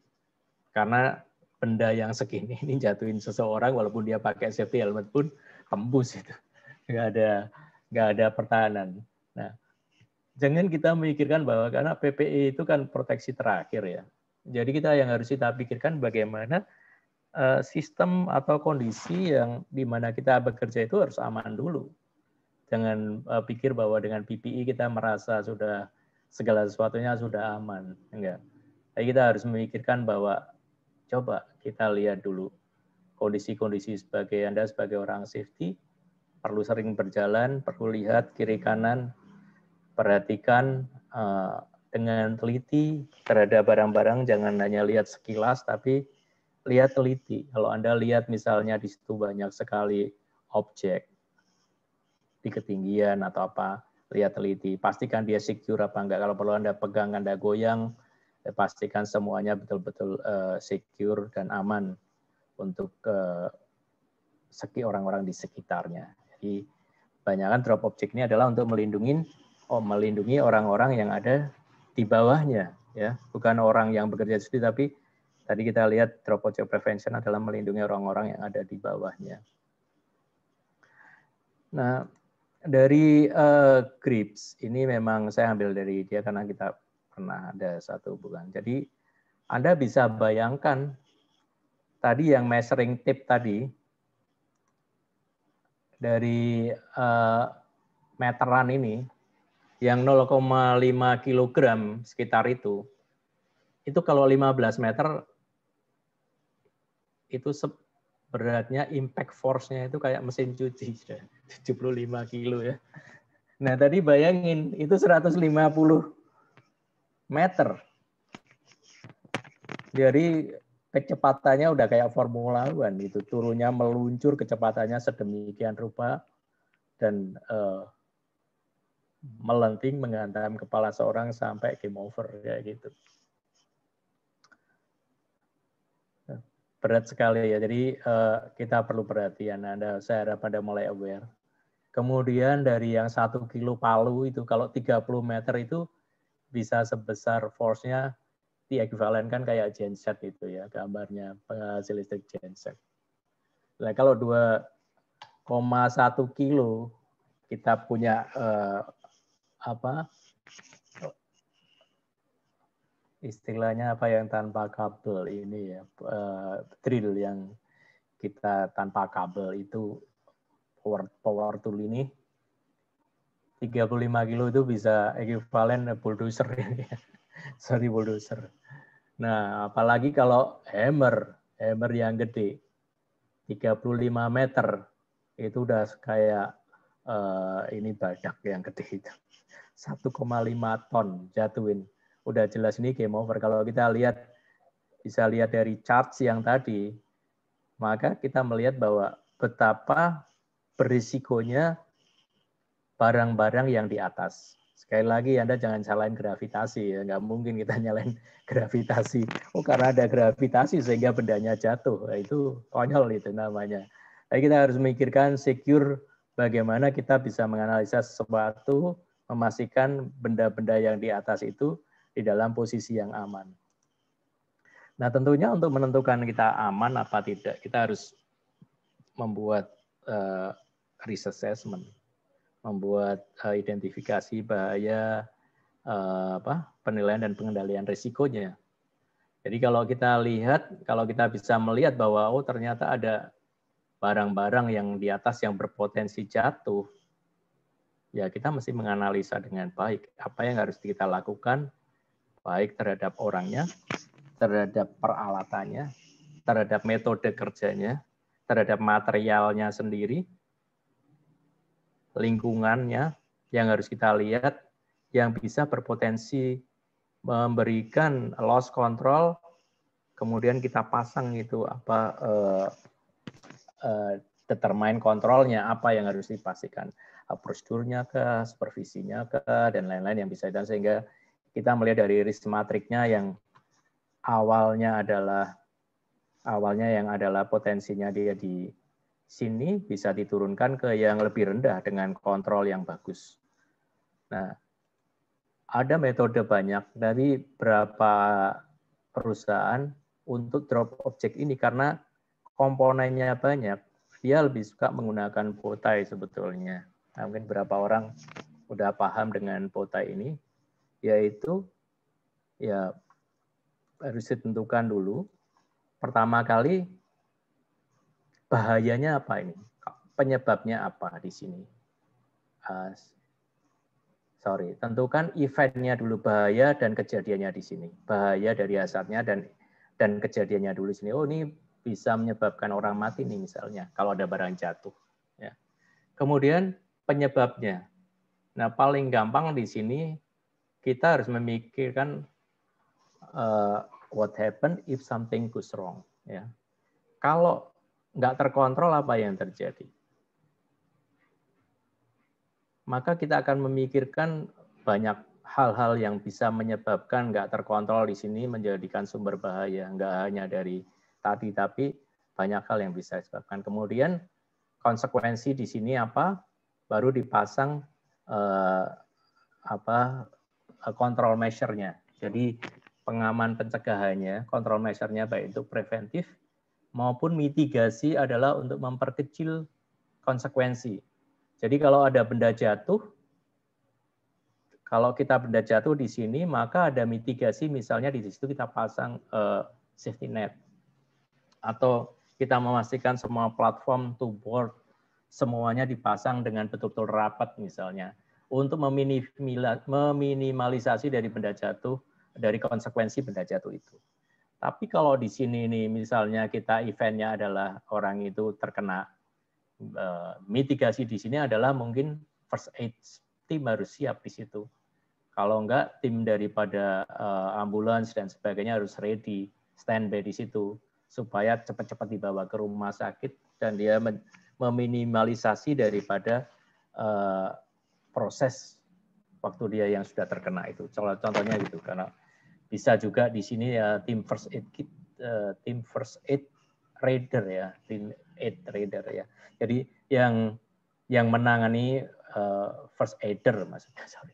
Karena benda yang segini ini jatuhin seseorang walaupun dia pakai safety helmet pun tembus itu. Nggak ada pertahanan. Nah, jangan kita memikirkan bahwa karena PPE itu kan proteksi terakhir ya. Jadi kita yang harus kita pikirkan bagaimana sistem atau kondisi yang di mana kita bekerja itu harus aman dulu. Jangan pikir bahwa dengan PPE kita merasa sudah segala sesuatunya sudah aman. Enggak. Tapi kita harus memikirkan bahwa coba kita lihat dulu kondisi-kondisi Anda sebagai orang safety, perlu sering berjalan, perlu lihat kiri kanan, perhatikan dengan teliti terhadap barang-barang, jangan hanya lihat sekilas, tapi lihat teliti. Kalau Anda lihat misalnya di situ banyak sekali objek di ketinggian atau apa, lihat teliti. Pastikan dia secure apa enggak. Kalau perlu Anda pegang, Anda goyang, pastikan semuanya betul-betul secure dan aman untuk orang-orang di sekitarnya. Jadi kebanyakan drop object ini adalah untuk melindungi orang-orang yang ada di bawahnya, ya, bukan orang yang bekerja di situ, tapi tadi kita lihat drop object prevention adalah melindungi orang-orang yang ada di bawahnya. Nah, dari Grips ini memang saya ambil dari dia karena kita pernah ada satu hubungan. Jadi Anda bisa bayangkan tadi yang measuring tip tadi dari meteran ini yang 0,5 kg sekitar itu kalau 15 meter itu beratnya impact force-nya itu kayak mesin cuci, 75 kilo ya. Nah tadi bayangin itu 150 meter. Jadi kecepatannya udah kayak Formula One itu, turunnya meluncur kecepatannya sedemikian rupa dan melenting menghantam kepala seorang sampai game over kayak gitu. Berat sekali ya, jadi kita perlu perhatian. Saya harap Anda mulai aware. Kemudian dari yang 1 kilo palu itu kalau 30 meter itu bisa sebesar force-nya diequivalenkan kayak genset itu ya, gambarnya penghasil listrik genset. Nah, kalau 2,1 kilo kita punya istilahnya apa yang tanpa kabel ini ya, drill yang kita tanpa kabel itu power tool ini 35 kilo itu bisa ekuivalen bulldozer ini. Sorry bulldozer. Nah, apalagi kalau hammer yang gede 35 meter itu udah kayak ini badak yang gede itu. 1,5 ton jatuhin. Udah jelas ini game over. Kalau kita lihat, bisa lihat dari charts yang tadi, maka kita melihat bahwa betapa berisikonya barang-barang yang di atas. Sekali lagi Anda jangan salahin gravitasi ya, nggak mungkin kita nyalain gravitasi. Oh karena ada gravitasi sehingga bendanya jatuh, nah, itu konyol itu namanya. Tapi kita harus memikirkan secure bagaimana kita bisa menganalisa sesuatu, memastikan benda-benda yang di atas itu di dalam posisi yang aman. Nah tentunya untuk menentukan kita aman apa tidak, kita harus membuat risk assessment, membuat identifikasi bahaya, penilaian dan pengendalian risikonya. Jadi kalau kita lihat, kalau kita bisa melihat bahwa oh ternyata ada barang-barang yang di atas yang berpotensi jatuh, ya kita mesti menganalisa dengan baik apa yang harus kita lakukan, baik terhadap orangnya, terhadap peralatannya, terhadap metode kerjanya, terhadap materialnya sendiri, lingkungannya yang harus kita lihat, yang bisa berpotensi memberikan loss control, kemudian kita pasang itu determine kontrolnya apa yang harus dipastikan, prosedurnya ke, supervisinya ke, dan lain-lain yang bisa, dan sehingga kita melihat dari risk matrixnya yang awalnya yang adalah potensinya dia di sini bisa diturunkan ke yang lebih rendah dengan kontrol yang bagus. Nah, ada metode banyak dari beberapa perusahaan untuk drop object ini karena komponennya banyak. Dia lebih suka menggunakan botai sebetulnya. Nah, mungkin beberapa orang udah paham dengan botai ini, yaitu ya harus ditentukan dulu. Pertama kali bahayanya apa ini? Penyebabnya apa di sini? Tentukan eventnya dulu, bahaya dan kejadiannya di sini. Bahaya dari hazardnya dan kejadiannya dulu di sini. Oh ini bisa menyebabkan orang mati nih misalnya kalau ada barang jatuh. Ya. Kemudian penyebabnya. Nah paling gampang di sini kita harus memikirkan what happen if something goes wrong. Ya. Kalau nggak terkontrol apa yang terjadi? Maka kita akan memikirkan banyak hal-hal yang bisa menyebabkan nggak terkontrol di sini menjadikan sumber bahaya. Nggak hanya dari tadi, tapi banyak hal yang bisa disebabkan. Kemudian konsekuensi di sini apa? Baru dipasang control measure-nya. Jadi pengaman pencegahannya, control measure-nya baik itu preventif maupun mitigasi adalah untuk memperkecil konsekuensi. Jadi kalau ada benda jatuh, kalau kita benda jatuh di sini, maka ada mitigasi, misalnya di situ kita pasang safety net. Atau kita memastikan semua platform to board, semuanya dipasang dengan betul-betul rapat misalnya. Untuk meminimalisasi dari benda jatuh, dari konsekuensi benda jatuh itu. Tapi kalau di sini nih, misalnya kita eventnya adalah orang itu terkena, mitigasi di sini adalah mungkin first aid team harus siap di situ. Kalau enggak, tim daripada ambulans dan sebagainya harus ready, standby di situ, supaya cepat-cepat dibawa ke rumah sakit dan dia meminimalisasi daripada proses waktu dia yang sudah terkena itu. Contohnya gitu, karena bisa juga di sini ya tim first aid kit, tim first aid raider ya, tim aid raider ya. Jadi yang menangani first aider maksudnya, sorry.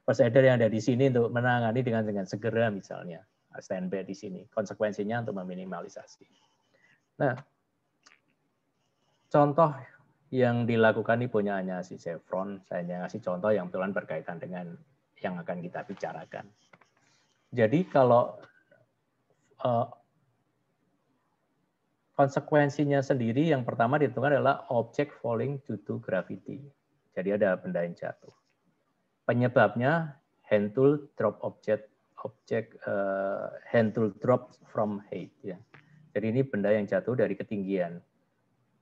First aider yang ada di sini untuk menangani dengan segera misalnya, standby di sini. Konsekuensinya untuk meminimalisasi. Nah, contoh yang dilakukan ini punyanya si Chevron. Saya ngasih contoh yang betulan berkaitan dengan yang akan kita bicarakan. Jadi kalau konsekuensinya sendiri yang pertama ditentukan adalah object falling due to gravity. Jadi ada benda yang jatuh. Penyebabnya hand tool drop hand tool drop from height ya. Jadi ini benda yang jatuh dari ketinggian.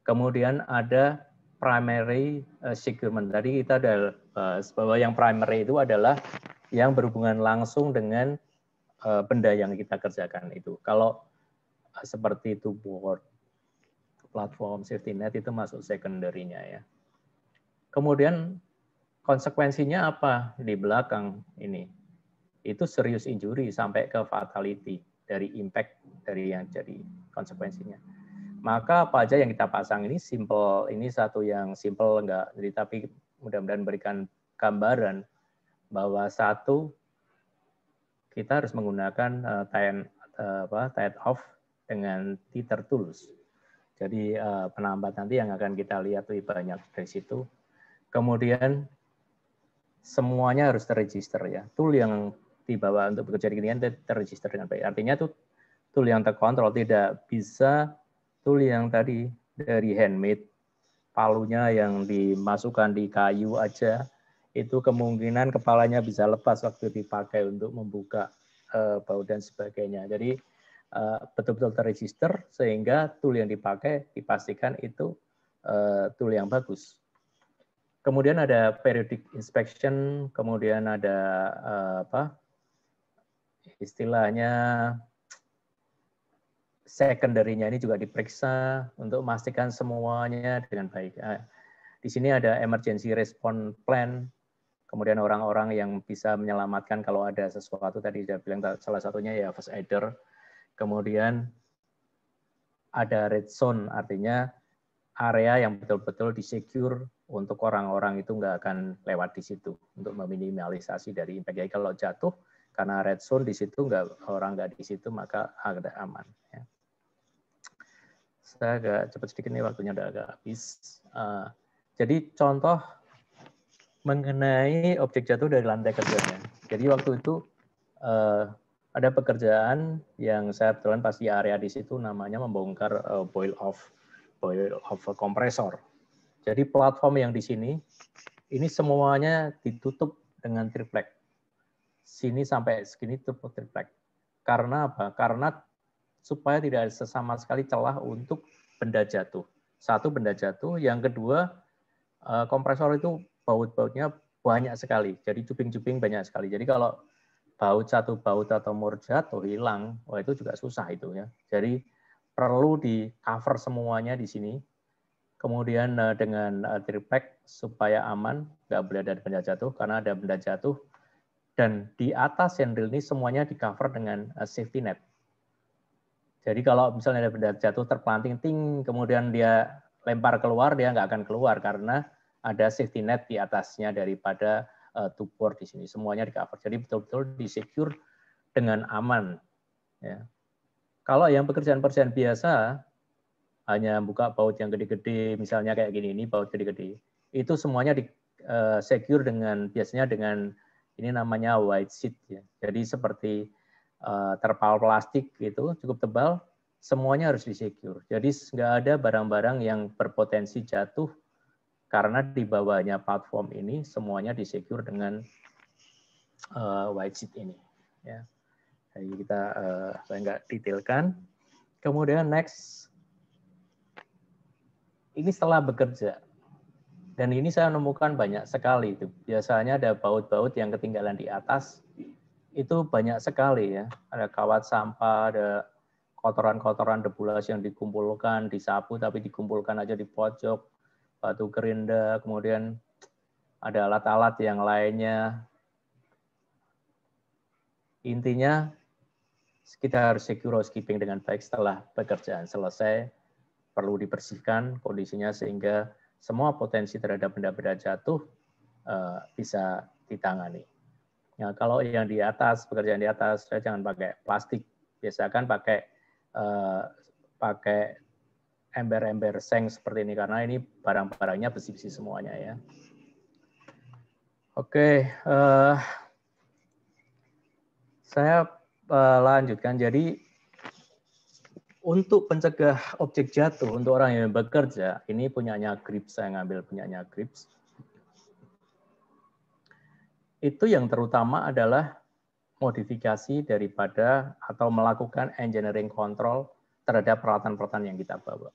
Kemudian ada primary segment. Tadi kita ada bahwa yang primary itu adalah yang berhubungan langsung dengan benda yang kita kerjakan itu. Kalau seperti itu board, platform, safety net itu masuk secondary-nya ya. Kemudian konsekuensinya apa di belakang ini? Itu serious injury sampai ke fatality dari impact dari yang jadi konsekuensinya. Maka apa aja yang kita pasang ini simple, ini satu yang simple enggak, jadi tapi mudah-mudahan memberikan gambaran bahwa satu kita harus menggunakan tie off dengan tether tools. Jadi penambat nanti yang akan kita lihat lebih banyak dari situ. Kemudian semuanya harus terregister ya. Tool yang dibawa untuk bekerja di ketinggian terregister dengan baik. Artinya tuh tool yang terkontrol, tidak bisa tool yang tadi dari handmade, palunya yang dimasukkan di kayu aja, itu kemungkinan kepalanya bisa lepas waktu dipakai untuk membuka baut dan sebagainya. Jadi betul-betul terregister sehingga tool yang dipakai dipastikan itu tool yang bagus. Kemudian ada periodic inspection, kemudian ada istilahnya secondary-nya ini juga diperiksa untuk memastikan semuanya dengan baik. Di sini ada emergency response plan, kemudian orang-orang yang bisa menyelamatkan kalau ada sesuatu, tadi saya bilang salah satunya ya first aider. Kemudian ada red zone, artinya area yang betul-betul disecure untuk orang-orang itu nggak akan lewat di situ untuk meminimalisasi dari impact. Jadi kalau jatuh karena red zone di situ orang nggak di situ maka agak aman. Ya. Saya agak cepat sedikit nih, waktunya udah agak habis. Jadi contoh mengenai objek jatuh dari lantai kerjanya. Jadi waktu itu ada pekerjaan yang saya kebetulan pas di area di situ namanya membongkar boil off kompresor. Jadi platform yang di sini ini semuanya ditutup dengan triplek. Sini sampai segini tutup triplek. Karena apa? Karena supaya tidak ada sama sekali celah untuk benda jatuh. Satu, benda jatuh. Yang kedua, kompresor itu baut-bautnya banyak sekali. Jadi cuping-cuping banyak sekali. Jadi kalau satu baut atau mur jatuh hilang, wah itu juga susah itu ya. Jadi perlu di cover semuanya di sini. Kemudian dengan triplek supaya aman, nggak boleh ada benda jatuh karena ada benda jatuh. Dan di atas handle ini semuanya di cover dengan safety net. Jadi kalau misalnya ada benda jatuh terpelanting, kemudian dia lempar keluar, dia nggak akan keluar karena ada safety net di atasnya daripada tubor di sini. Semuanya di cover. Jadi betul-betul di-secure dengan aman. Ya. Kalau yang pekerjaan-pekerjaan biasa, hanya buka baut yang gede-gede, misalnya kayak gini, ini baut gede-gede, itu semuanya di-secure biasanya dengan ini namanya white sheet. Ya. Jadi seperti terpal plastik gitu, cukup tebal, semuanya harus di-secure. Jadi nggak ada barang-barang yang berpotensi jatuh karena di bawahnya platform ini semuanya di-secure dengan white sheet ini. Ya. Jadi saya nggak detailkan. Kemudian next, ini setelah bekerja. Dan ini saya menemukan banyak sekali itu. Biasanya ada baut-baut yang ketinggalan di atas, itu banyak sekali ya. Ada kawat sampah, ada kotoran-kotoran debulas yang dikumpulkan, disapu tapi dikumpulkan aja di pojok, batu gerinda, kemudian ada alat-alat yang lainnya. Intinya kita harus secure housekeeping dengan baik setelah pekerjaan selesai, perlu dibersihkan kondisinya sehingga semua potensi terhadap benda-benda jatuh bisa ditangani. Nah, kalau yang di atas, pekerjaan di atas, saya jangan pakai plastik. Biasakan pakai ember-ember seng seperti ini karena ini barang-barangnya besi-besi semuanya ya. Oke, saya lanjutkan. Jadi untuk pencegah objek jatuh untuk orang yang bekerja, ini punyanya Grips, saya ngambil punyanya Grips. Itu yang terutama adalah modifikasi daripada atau melakukan engineering control terhadap peralatan-peralatan yang kita bawa.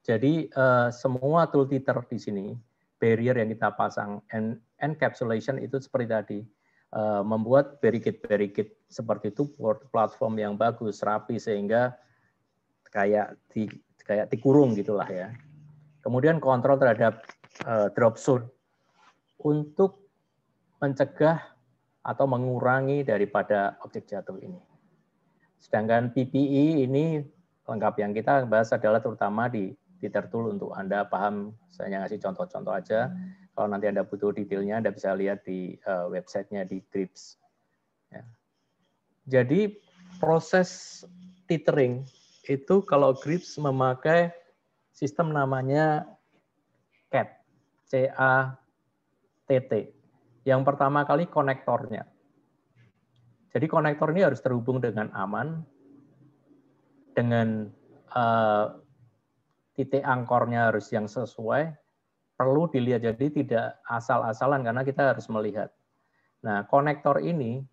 Jadi semua tool titer di sini, barrier yang kita pasang, encapsulation itu seperti tadi, membuat barricade seperti itu, platform yang bagus, rapi sehingga kayak dikurung gitulah ya. Kemudian kontrol terhadap drop zone untuk mencegah atau mengurangi daripada objek jatuh ini. Sedangkan PPE ini lengkap, yang kita bahas adalah terutama di titer tool untuk Anda paham, saya ngasih contoh-contoh aja. Kalau nanti Anda butuh detailnya, Anda bisa lihat di websitenya di Grips. Ya. Jadi proses tethering itu kalau Grips memakai sistem namanya CATT, C-A-T-T. Yang pertama kali konektornya. Jadi konektor ini harus terhubung dengan aman, dengan titik angkornya harus yang sesuai, perlu dilihat, jadi tidak asal-asalan karena kita harus melihat. Nah, konektor ini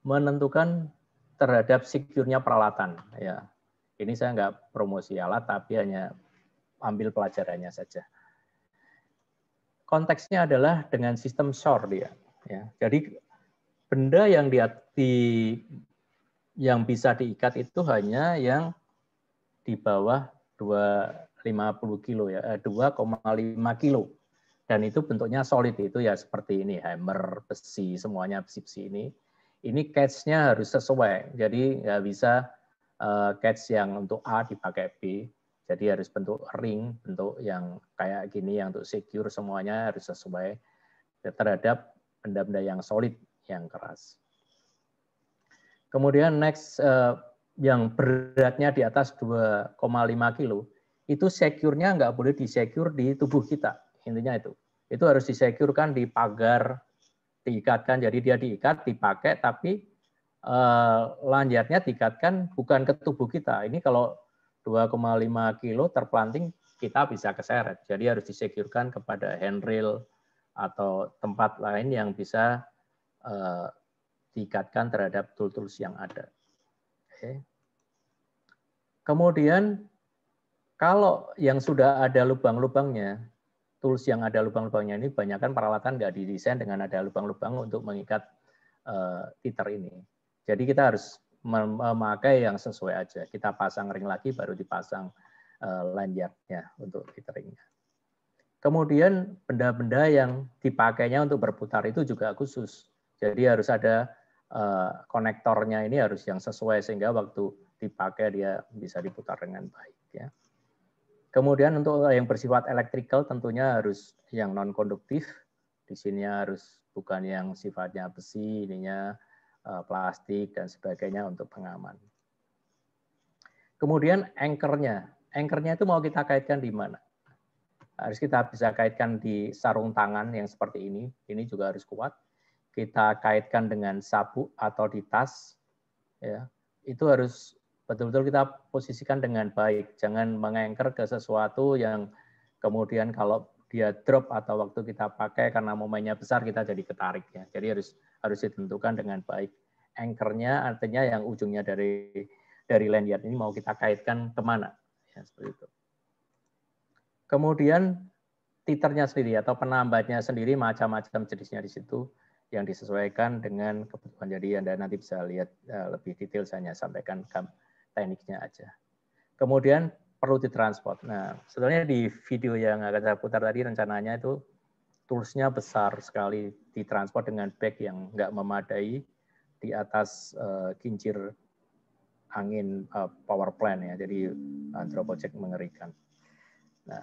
menentukan terhadap secure-nya peralatan. Ya, ini saya nggak promosi alat, tapi hanya ambil pelajarannya saja. Konteksnya adalah dengan sistem SOR dia. Ya, jadi benda yang yang bisa diikat itu hanya yang di bawah 2,50 kilo ya, 2,5 kilo. Dan itu bentuknya solid, itu ya seperti ini, hammer, besi, semuanya besi-besi ini. Ini catch-nya harus sesuai, jadi nggak bisa catch yang untuk A dipakai B, jadi harus bentuk ring, bentuk yang kayak gini, yang untuk secure semuanya harus sesuai terhadap benda-benda yang solid, yang keras. Kemudian next, yang beratnya di atas 2,5 kilo, itu secure-nya nggak boleh disecure di tubuh kita. Intinya itu harus disecurekan di pagar, diikatkan, jadi dia diikat, dipakai, tapi lanjutnya diikatkan bukan ke tubuh kita. Ini kalau 2,5 kilo terpelanting, kita bisa keseret. Jadi harus disecurekan kepada handrail atau tempat lain yang bisa diikatkan terhadap tools-tools yang ada. Oke. Kemudian kalau yang sudah ada lubang-lubangnya, tools yang ada lubang-lubangnya ini banyakkan peralatan nggak didesain dengan ada lubang-lubang untuk mengikat titer ini. Jadi kita harus memakai yang sesuai aja. Kita pasang ring lagi, baru dipasang lanyardnya untuk titeringnya. Kemudian benda-benda yang dipakainya untuk berputar itu juga khusus. Jadi harus ada konektornya ini harus yang sesuai sehingga waktu dipakai dia bisa diputar dengan baik ya. Kemudian untuk yang bersifat elektrikal tentunya harus yang non konduktif. Di sini harus bukan yang sifatnya besi, ininya plastik dan sebagainya untuk pengaman. Kemudian anchor-nya. Anchor-nya itu mau kita kaitkan di mana? Harus kita bisa kaitkan di sarung tangan yang seperti ini. Ini juga harus kuat. Kita kaitkan dengan sabuk atau di tas. Ya, itu harus betul-betul kita posisikan dengan baik. Jangan mengengker ke sesuatu yang kemudian kalau dia drop atau waktu kita pakai karena momennya besar kita jadi ketarik ya. Jadi harus ditentukan dengan baik. Anchor-nya artinya yang ujungnya dari lanyard ini mau kita kaitkan kemana. Ya, seperti itu. Kemudian titernya sendiri atau penambatnya sendiri macam-macam jenisnya di situ yang disesuaikan dengan kebutuhan. Jadi Anda nanti bisa lihat lebih detail, saya hanya sampaikan tekniknya aja. Kemudian perlu ditransport. Nah, sebenarnya di video yang akan saya putar tadi rencananya itu toolsnya besar sekali, ditransport dengan bag yang nggak memadai di atas kincir angin power plant ya. Jadi antropoject mengerikan. Nah,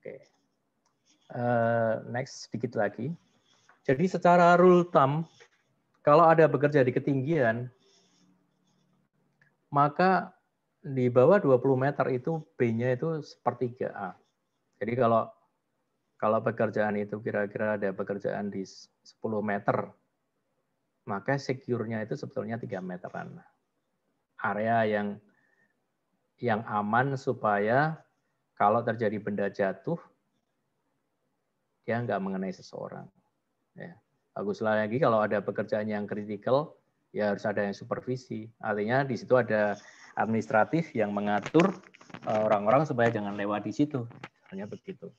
oke. Next sedikit lagi. Jadi secara rule thumb, kalau ada bekerja di ketinggian, maka di bawah 20 meter itu B-nya itu sepertiga A. Jadi kalau pekerjaan itu kira-kira ada pekerjaan di 10 meter, maka secure-nya itu sebetulnya 3 meteran. Area yang aman supaya kalau terjadi benda jatuh, dia nggak mengenai seseorang. Ya. Baguslah lagi kalau ada pekerjaan yang kritikal, ya harus ada yang supervisi. Artinya di situ ada administratif yang mengatur orang-orang supaya jangan lewat di situ. Hanya begitu.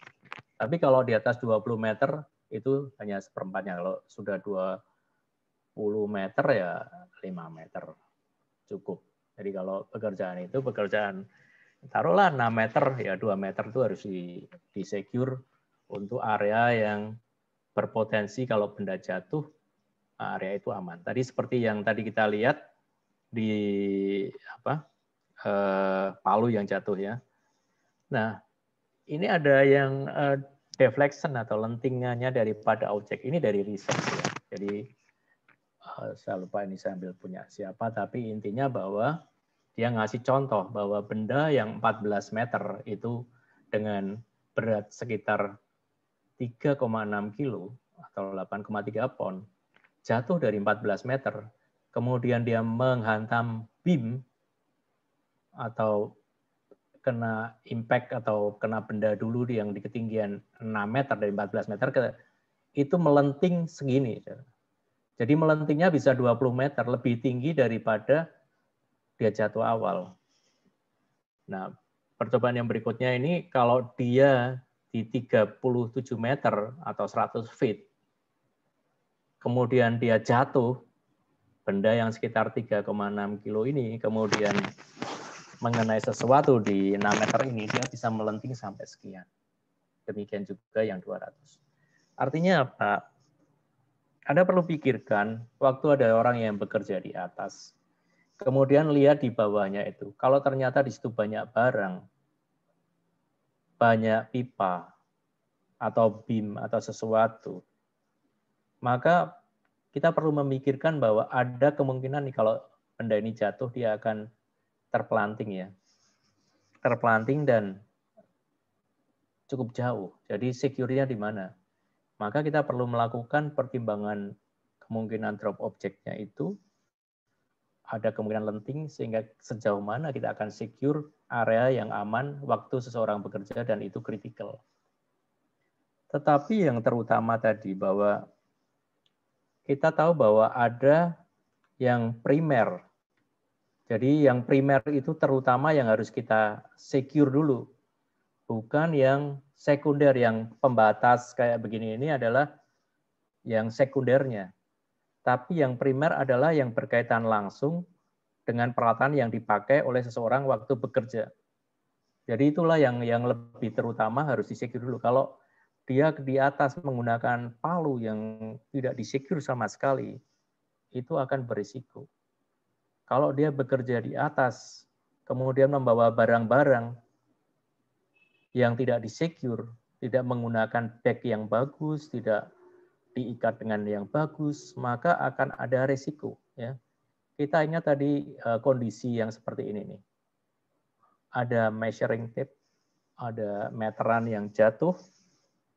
Tapi kalau di atas 20 meter, itu hanya seperempatnya. Kalau sudah 20 meter, ya 5 meter. Cukup. Jadi kalau pekerjaan itu, pekerjaan taruhlah 6 meter, ya 2 meter itu harus di secure untuk area yang berpotensi kalau benda jatuh, area itu aman. Tadi seperti yang tadi kita lihat di palu yang jatuh ya. Nah, ini ada yang deflection atau lentingannya daripada objek. Ini dari riset ya. Jadi saya lupa ini saya ambil punya siapa, tapi intinya bahwa dia ngasih contoh bahwa benda yang 14 meter itu dengan berat sekitar 3,6 kilo atau 8,3 pon jatuh dari 14 meter, kemudian dia menghantam beam atau kena impact atau kena benda dulu yang di ketinggian 6 meter dari 14 meter, itu melenting segini. Jadi melentingnya bisa 20 meter, lebih tinggi daripada dia jatuh awal. Nah, percobaan yang berikutnya ini kalau dia di 37 meter atau 100 feet, kemudian dia jatuh, benda yang sekitar 3,6 kilo ini, kemudian mengenai sesuatu di 6 meter ini, dia bisa melenting sampai sekian. Demikian juga yang 200. Artinya apa? Anda perlu pikirkan, waktu ada orang yang bekerja di atas, kemudian lihat di bawahnya itu, kalau ternyata di situ banyak barang, banyak pipa, atau beam, atau sesuatu, maka kita perlu memikirkan bahwa ada kemungkinan nih kalau benda ini jatuh, dia akan terpelanting ya. Terpelanting dan cukup jauh. Jadi secure-nya di mana? Maka kita perlu melakukan pertimbangan kemungkinan drop objeknya itu, ada kemungkinan lenting, sehingga sejauh mana kita akan secure area yang aman waktu seseorang bekerja dan itu kritikal. Tetapi yang terutama tadi bahwa kita tahu bahwa ada yang primer. Jadi yang primer itu terutama yang harus kita secure dulu. Bukan yang sekunder, yang pembatas kayak begini ini adalah yang sekundernya. Tapi yang primer adalah yang berkaitan langsung dengan peralatan yang dipakai oleh seseorang waktu bekerja. Jadi itulah yang lebih terutama harus disecure dulu. Kalau dia di atas menggunakan palu yang tidak disecure sama sekali, itu akan berisiko. Kalau dia bekerja di atas, kemudian membawa barang-barang yang tidak disecure, tidak menggunakan bag yang bagus, tidak diikat dengan yang bagus, maka akan ada resiko. Ya. Kita ingat tadi kondisi yang seperti ini nih. Ada measuring tape, ada meteran yang jatuh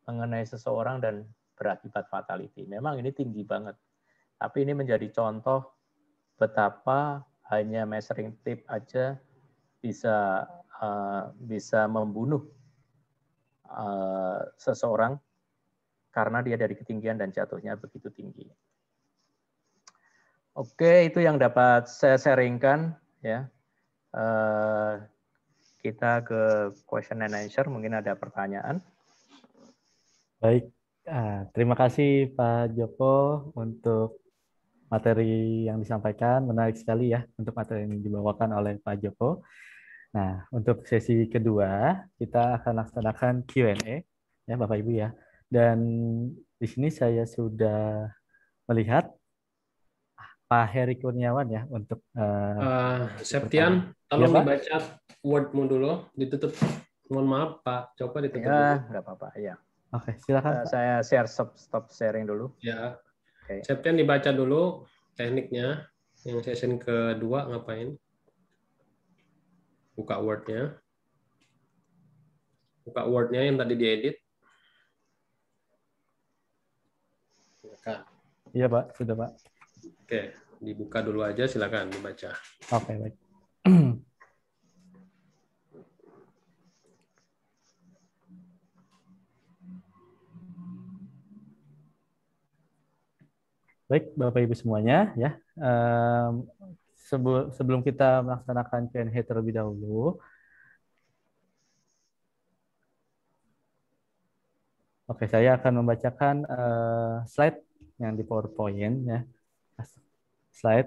mengenai seseorang dan berakibat fatality. Memang ini tinggi banget. Tapi ini menjadi contoh betapa hanya measuring tape aja bisa membunuh seseorang karena dia dari ketinggian dan jatuhnya begitu tinggi. Oke, itu yang dapat saya sharingkan ya. Kita ke question and answer, mungkin ada pertanyaan. Baik, terima kasih Pak Joko untuk materi yang disampaikan. Menarik sekali ya untuk materi yang dibawakan oleh Pak Joko. Nah, untuk sesi kedua, kita akan laksanakan Q&A, ya Bapak Ibu ya. Dan di sini saya sudah melihat Pak Heri Kurniawan ya untuk Septian, tolong dibaca wordmu dulu, ditutup. Mohon maaf Pak, coba ditutup dulu. Ya, nggak apa-apa. Ya. Oke, silakan Pak. Saya stop sharing dulu. Ya, Oke. Septian dibaca dulu tekniknya. Yang session kedua ngapain? Buka Word-nya. Buka Word-nya yang tadi diedit. Silakan. Iya, Pak. Sudah, Pak. Oke, dibuka dulu aja, silakan dibaca. Oke, baik. Baik, Bapak Ibu semuanya, ya. Sebelum kita melaksanakan Q&A terlebih dahulu, oke, saya akan membacakan slide yang di PowerPoint, ya. Slide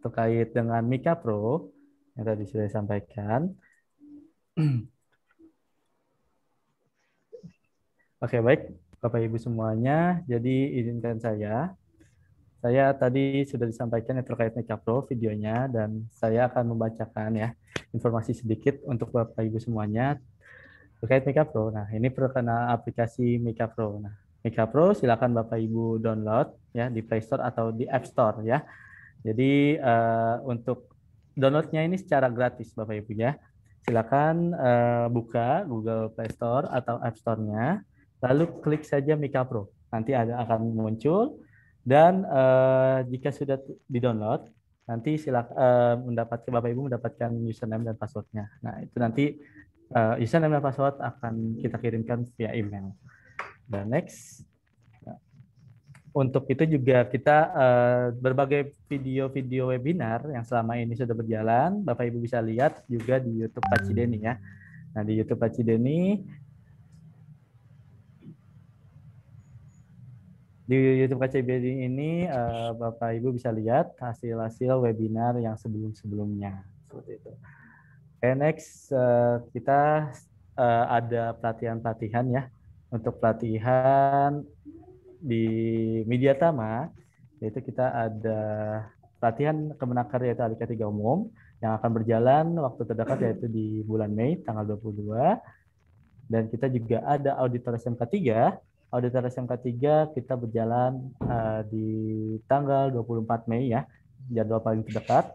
terkait dengan Mika Pro yang tadi sudah disampaikan. Oke, baik, Bapak Ibu semuanya. Jadi izinkan saya tadi sudah disampaikan yang terkait Mika Pro videonya, dan saya akan membacakan ya informasi sedikit untuk Bapak Ibu semuanya terkait Mika Pro. Nah, ini perkenal aplikasi Mika Pro. Nah, Mika Pro silakan Bapak Ibu download ya di Play Store atau di App Store ya. Jadi untuk downloadnya ini secara gratis Bapak Ibu ya. Silakan buka Google Play Store atau App Store-nya, lalu klik saja Mika Pro. Nanti akan muncul, dan jika sudah di-download, nanti silakan mendapatkan Bapak Ibu mendapatkan username dan password-nya. Nah, itu nanti username dan password akan kita kirimkan via email. Dan next. Untuk itu juga kita berbagai video-video webinar yang selama ini sudah berjalan, Bapak Ibu bisa lihat juga di YouTube Pak Cideni ya. Nah, di YouTube Pak Cideni, ini Bapak Ibu bisa lihat hasil-hasil webinar yang sebelum-sebelumnya. Seperti itu. Oke, next kita ada pelatihan-pelatihan ya. Untuk pelatihan di Media Tama, yaitu kita ada pelatihan Kemenaker yaitu Alika 3 Umum yang akan berjalan waktu terdekat yaitu di bulan Mei tanggal 22. Dan kita juga ada auditor SMK 3. Auditor SMK 3 kita berjalan di tanggal 24 Mei ya, jadwal paling terdekat.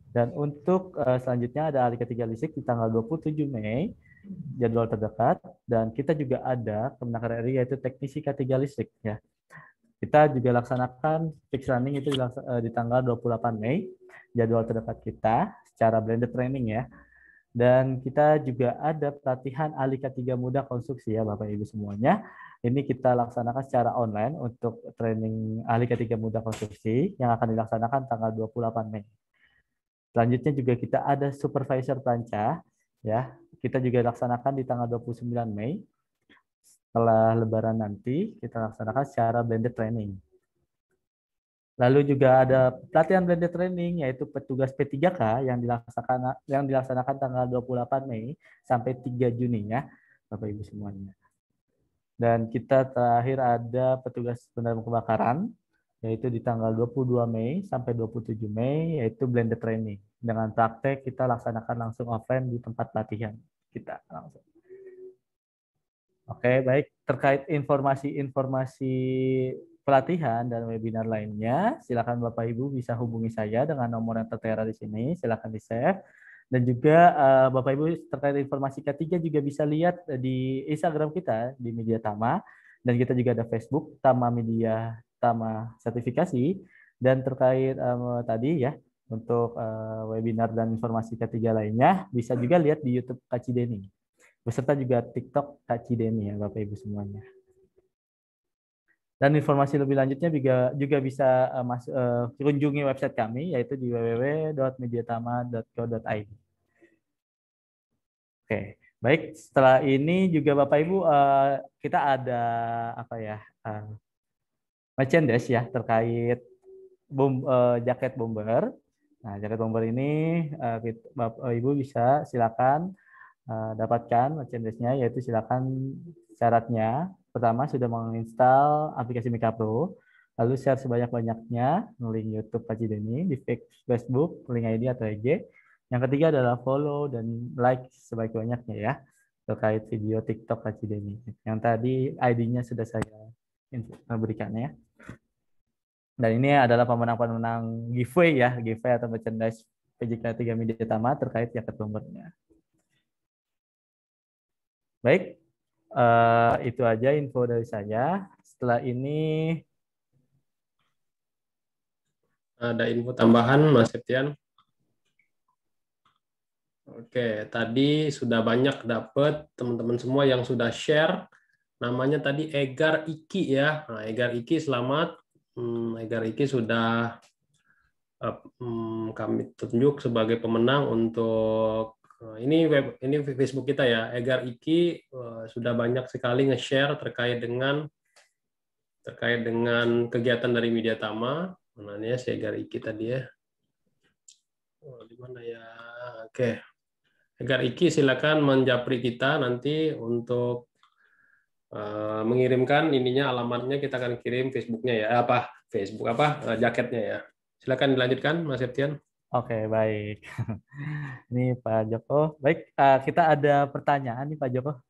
Dan untuk selanjutnya ada Alika 3 Lisik di tanggal 27 Mei, jadwal terdekat. Dan kita juga ada Kemenaker RI yaitu Teknisi K3 Listrik ya. Kita juga laksanakan fix running itu di tanggal 28 Mei, jadwal terdekat kita secara blended training ya. Dan kita juga ada pelatihan Alika 3 Muda Konstruksi ya Bapak Ibu semuanya. Ini kita laksanakan secara online untuk training Alika 3 Muda Konstruksi yang akan dilaksanakan tanggal 28 Mei. Selanjutnya juga kita ada supervisor planca ya. Kita juga laksanakan di tanggal 29 Mei. Setelah Lebaran nanti kita laksanakan secara blended training. Lalu juga ada pelatihan blended training yaitu petugas P3K yang dilaksanakan tanggal 28 Mei sampai 3 Juni ya Bapak Ibu semuanya. Dan kita terakhir ada petugas pemadam kebakaran yaitu di tanggal 22 Mei sampai 27 Mei yaitu blended training. Dengan praktek kita laksanakan langsung offline di tempat latihan kita langsung. Oke, baik. Terkait informasi-informasi pelatihan dan webinar lainnya, silakan Bapak Ibu bisa hubungi saya dengan nomor yang tertera di sini. Silakan di-save. Dan juga Bapak Ibu terkait informasi ketiga juga bisa lihat di Instagram kita di Media Tama, dan kita juga ada Facebook Tama Media Tama Sertifikasi. Dan terkait tadi ya untuk webinar dan informasi ketiga lainnya bisa juga lihat di YouTube Kak Cideni. Beserta juga TikTok Kak Cideni ya Bapak Ibu semuanya. Dan informasi lebih lanjutnya juga bisa kunjungi website kami yaitu di www.mediatama.co.id. Oke, baik. Setelah ini juga Bapak Ibu kita ada merchandise ya terkait jaket bomber. Nah, jaket bomber ini Bapak Ibu bisa silakan dapatkan merchandise-nya, yaitu silakan syaratnya. Pertama, sudah menginstal aplikasi Mika Pro, lalu share sebanyak-banyaknya link YouTube Pak Cideni di Facebook, link ID atau IG. Yang ketiga adalah follow dan like sebanyak-banyaknya ya terkait video TikTok Pak Cideni. Yang tadi ID-nya sudah saya berikan ya. Dan ini adalah pemenang-pemenang giveaway ya, giveaway atau merchandise PJK 3 Media Tama terkait jaket bombernya. Baik, itu aja info dari saya. Setelah ini ada info tambahan, Mas Septian. Oke, tadi sudah banyak dapat teman-teman semua yang sudah share. Namanya tadi Egar Iki ya. Nah, Egar Iki selamat. Egar Iki sudah kami tunjuk sebagai pemenang untuk ini Facebook kita ya. Egar Iki sudah banyak sekali nge-share terkait dengan kegiatan dari Media Tama. Mana ya si Egar Iki tadi ya. Oh, di mana ya? Oke. Egar Iki silakan menjapri kita nanti untuk mengirimkan ininya, alamatnya kita akan kirim Facebooknya ya, jaketnya ya. Silakan dilanjutkan, Mas Septian. Oke, baik. Ini Pak Joko. Baik, kita ada pertanyaan nih Pak Joko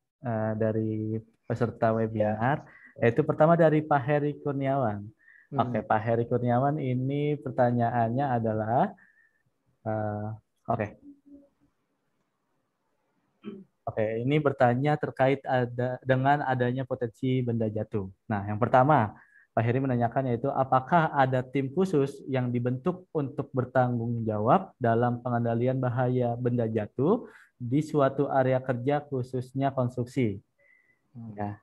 dari peserta webinar. Yaitu pertama dari Pak Heri Kurniawan. Oke, Pak Heri Kurniawan ini pertanyaannya adalah, Oke, ini bertanya terkait dengan adanya potensi benda jatuh. Nah, yang pertama, Pak Heri menanyakan yaitu apakah ada tim khusus yang dibentuk untuk bertanggung jawab dalam pengendalian bahaya benda jatuh di suatu area kerja khususnya konstruksi. Ya,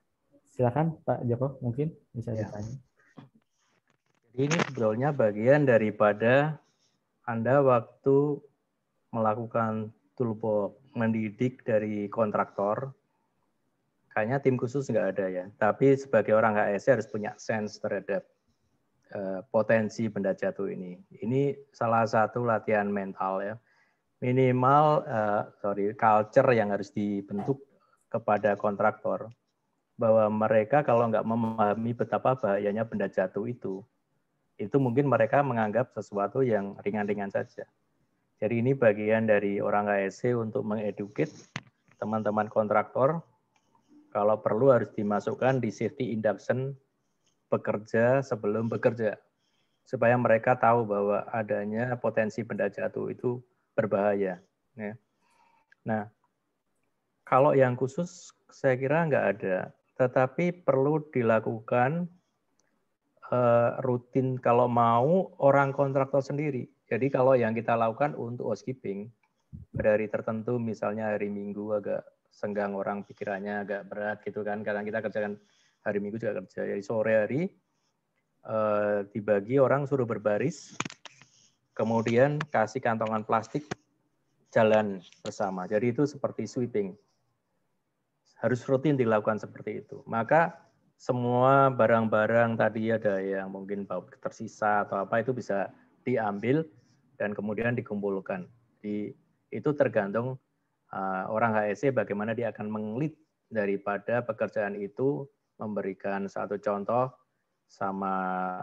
silakan Pak Joko, mungkin bisa ditanya. Jadi ini sebetulnya bagian daripada Anda waktu melakukan toolbox mendidik dari kontraktor, kayaknya tim khusus nggak ada ya. Tapi sebagai orang HSE harus punya sense terhadap potensi benda jatuh ini. Ini salah satu latihan mental ya. Minimal culture yang harus dibentuk kepada kontraktor bahwa mereka kalau nggak memahami betapa bahayanya benda jatuh itu mungkin mereka menganggap sesuatu yang ringan-ringan saja. Jadi ini bagian dari orang HSE untuk mengeduket teman-teman kontraktor, kalau perlu harus dimasukkan di safety induction bekerja sebelum bekerja, supaya mereka tahu bahwa adanya potensi benda jatuh itu berbahaya. Ya. Nah, kalau yang khusus saya kira nggak ada, tetapi perlu dilakukan rutin kalau mau orang kontraktor sendiri. Jadi kalau yang kita lakukan untuk housekeeping, pada hari tertentu misalnya hari Minggu agak senggang orang pikirannya agak berat gitu kan, karena kita kerjakan hari Minggu juga kerja. Jadi sore hari dibagi orang suruh berbaris, kemudian kasih kantongan plastik, jalan bersama. Jadi itu seperti sweeping. Harus rutin dilakukan seperti itu. Maka semua barang-barang tadi ada yang mungkin tersisa atau apa itu bisa diambil dan kemudian dikumpulkan. Itu tergantung orang HSE bagaimana dia akan meng-lead daripada pekerjaan itu, memberikan satu contoh sama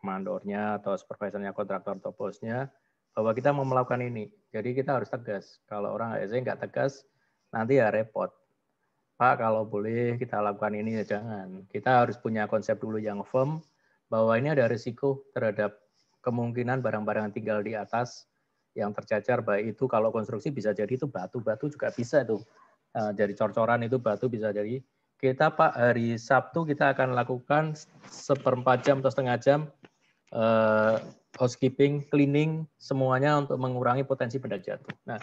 mandornya atau supervisornya, kontraktor atau bosnya, bahwa kita mau melakukan ini. Jadi kita harus tegas. Kalau orang HSE nggak tegas, nanti ya repot. Pak, kalau boleh kita lakukan ini ya jangan. Kita harus punya konsep dulu yang firm bahwa ini ada risiko terhadap kemungkinan barang-barang yang tinggal di atas yang tercacar, baik itu kalau konstruksi bisa jadi itu batu-batu juga bisa tuh. Dari cor-coran itu batu bisa jadi. Kita Pak hari Sabtu kita akan lakukan 1/4 jam atau setengah jam housekeeping, cleaning semuanya untuk mengurangi potensi benda jatuh. Nah,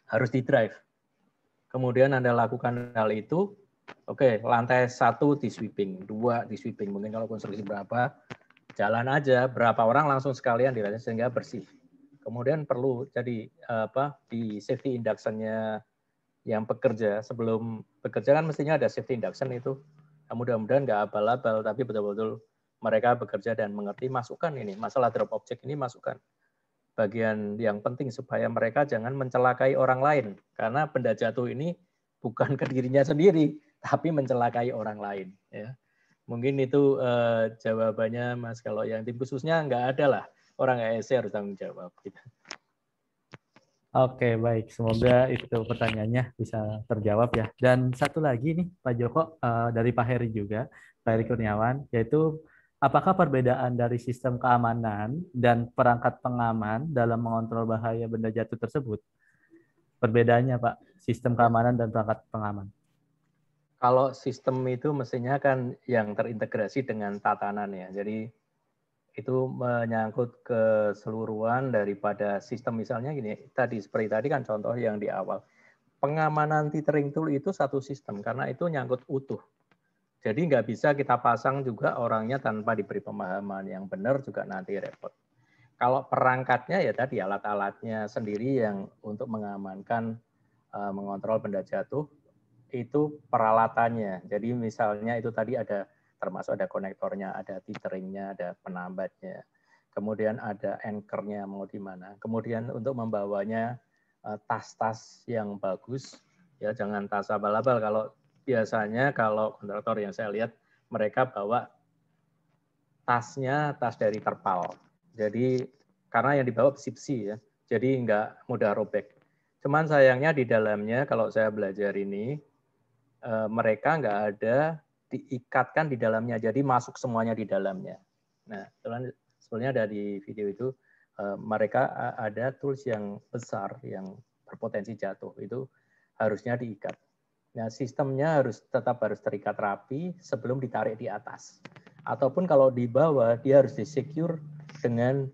harus di drive. Kemudian Anda lakukan hal itu, oke, lantai 1 di sweeping, 2 di sweeping, mungkin kalau konstruksi berapa, jalan aja, berapa orang langsung sekalian dirasa sehingga bersih. Kemudian perlu jadi di safety induction-nya yang pekerja, sebelum bekerja kan mestinya ada safety induction itu. Nah, mudah-mudahan nggak abal-abal, tapi betul-betul mereka bekerja dan mengerti, masukkan ini, masalah drop object ini masukkan. Bagian yang penting supaya mereka jangan mencelakai orang lain, karena benda jatuh ini bukan ke dirinya sendiri tapi mencelakai orang lain ya. Mungkin itu jawabannya Mas. Kalau yang tim khususnya nggak ada lah, orang HSE harus tanggung jawab gitu. Oke, baik, semoga itu pertanyaannya bisa terjawab ya. Dan satu lagi nih Pak Joko dari Pak Heri juga, Pak Heri Kurniawan, yaitu apakah perbedaan dari sistem keamanan dan perangkat pengaman dalam mengontrol bahaya benda jatuh tersebut? Perbedaannya, Pak, sistem Ya. keamanan dan perangkat pengaman. Kalau sistem itu mestinya kan yang terintegrasi dengan tatanan ya. Jadi itu menyangkut keseluruhan daripada sistem. Misalnya gini, seperti tadi kan contoh yang di awal. Pengamanan tethering tool itu satu sistem karena itu nyangkut utuh. Jadi nggak bisa kita pasang juga orangnya tanpa diberi pemahaman yang benar juga nanti repot. Kalau perangkatnya ya tadi alat-alatnya sendiri yang untuk mengamankan, mengontrol benda jatuh, itu peralatannya. Jadi misalnya itu tadi ada termasuk ada konektornya, ada tetheringnya, ada penambatnya. Kemudian ada anchor-nya mau di mana. Kemudian untuk membawanya tas-tas yang bagus, ya jangan tas abal-abal. Kalau biasanya kalau kontraktor yang saya lihat mereka bawa tasnya tas dari terpal. Jadi karena yang dibawa besi ya, jadi nggak mudah robek. Cuman sayangnya di dalamnya kalau saya belajar ini mereka nggak ada diikatkan di dalamnya, jadi masuk semuanya di dalamnya. Nah, sebenarnya dari video itu mereka ada tools yang besar yang berpotensi jatuh itu harusnya diikat. Nah, sistemnya tetap harus terikat rapi sebelum ditarik di atas. Ataupun kalau di bawah dia harus disecure dengan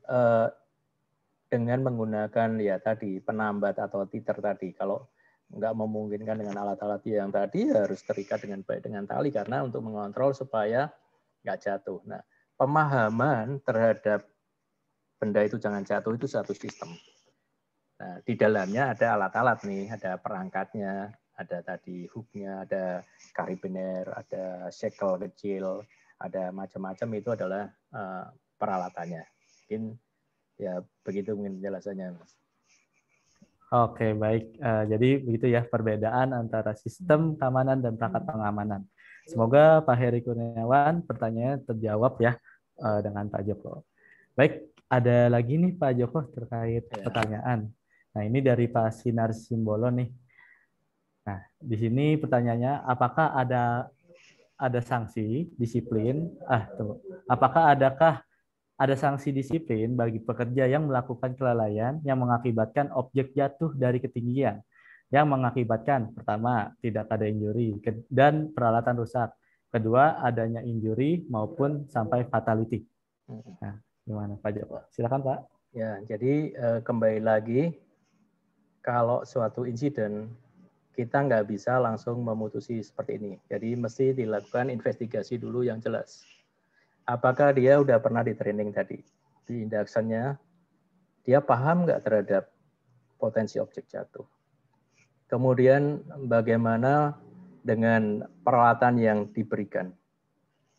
menggunakan ya tadi penambat atau tether tadi. Kalau nggak memungkinkan dengan alat-alat yang tadi harus terikat dengan baik dengan tali karena untuk mengontrol supaya nggak jatuh. Nah, pemahaman terhadap benda itu jangan jatuh itu satu sistem. Nah, di dalamnya ada alat-alat nih, ada perangkatnya, ada tadi hooknya, ada karabiner, ada shackle kecil, ada macam-macam itu adalah peralatannya. Mungkin ya begitu mungkin penjelasannya, Mas. Oke, baik. Jadi begitu ya perbedaan antara sistem keamanan dan perangkat pengamanan. Semoga Pak Heri Kurniawan pertanyaannya terjawab ya dengan Pak Joko. Baik, ada lagi nih Pak Joko terkait pertanyaan. Nah, ini dari Pak Sinar Simbolo nih. Nah, di sini pertanyaannya, apakah ada sanksi disiplin? Apakah ada sanksi disiplin bagi pekerja yang melakukan kelalaian yang mengakibatkan objek jatuh dari ketinggian, yang mengakibatkan pertama tidak ada injury dan peralatan rusak, kedua adanya injury maupun sampai fatality. Nah, gimana Pak Joko? Silakan Pak. Ya, jadi kembali lagi kalau suatu insiden kita nggak bisa langsung memutusi seperti ini. Jadi mesti dilakukan investigasi dulu yang jelas. Apakah dia udah pernah di training tadi? Di induction-nya, dia paham nggak terhadap potensi objek jatuh? Kemudian bagaimana dengan peralatan yang diberikan?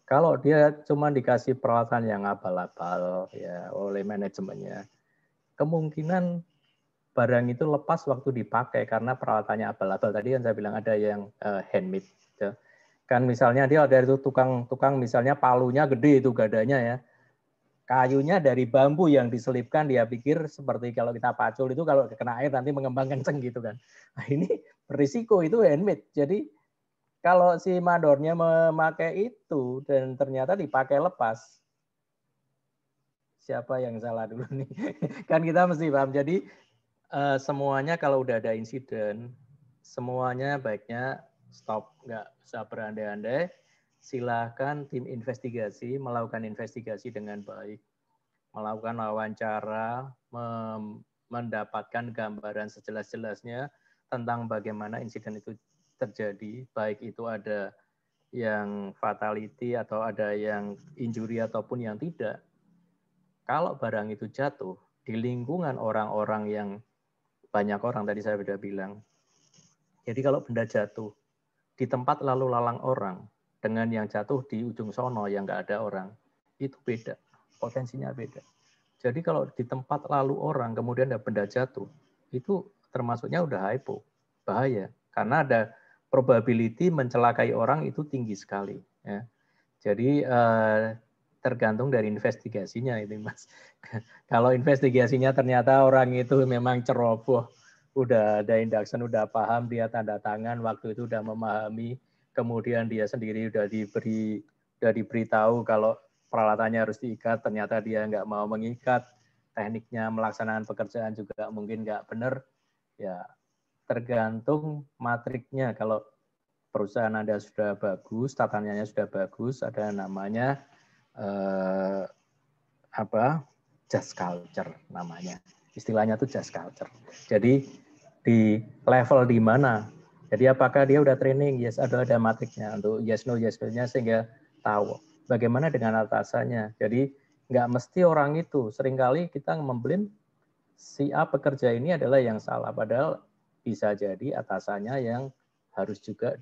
Kalau dia cuma dikasih peralatan yang abal-abal ya oleh manajemennya, kemungkinan barang itu lepas waktu dipakai karena peralatannya abal-abal. Tadi kan saya bilang ada yang handmade. Ya. Kan misalnya dia ada itu tukang misalnya palunya gede itu gadanya ya. Kayunya dari bambu yang diselipkan dia pikir seperti kalau kita pacul itu kalau kena air nanti mengembang kenceng gitu kan. Nah ini berisiko itu handmade. Jadi kalau si mandornya memakai itu dan ternyata dipakai lepas, siapa yang salah dulu nih? Kan kita mesti paham. Jadi semuanya kalau udah ada insiden, semuanya baiknya stop, nggak usah berandai-andai. Silahkan tim investigasi melakukan investigasi dengan baik, melakukan wawancara, mendapatkan gambaran sejelas-jelasnya tentang bagaimana insiden itu terjadi, baik itu ada yang fatality atau ada yang injury ataupun yang tidak. Kalau barang itu jatuh di lingkungan orang-orang yang banyak orang, tadi saya sudah bilang. Jadi kalau benda jatuh di tempat lalu lalang orang dengan yang jatuh di ujung sono yang nggak ada orang, itu beda, potensinya beda. Jadi kalau di tempat lalu orang kemudian ada benda jatuh, itu termasuknya udah hypo, bahaya. Karena ada probability mencelakai orang itu tinggi sekali. Ya. Jadi tergantung dari investigasinya itu Mas. Kalau investigasinya ternyata orang itu memang ceroboh, udah ada induction, udah paham, dia tanda tangan, waktu itu udah memahami, kemudian dia sendiri udah diberitahu kalau peralatannya harus diikat, ternyata dia nggak mau mengikat, tekniknya melaksanakan pekerjaan juga mungkin nggak benar, ya tergantung matriknya. Kalau perusahaan Anda sudah bagus, tatanannya sudah bagus, ada namanya just culture namanya. Istilahnya tuh just culture. Jadi di level di mana? Jadi apakah dia udah training? Yes, ada matriknya untuk yes no-nya sehingga tahu bagaimana dengan atasannya. Jadi nggak mesti orang itu. Seringkali kita membelin si A pekerja ini adalah yang salah, padahal bisa jadi atasannya yang harus juga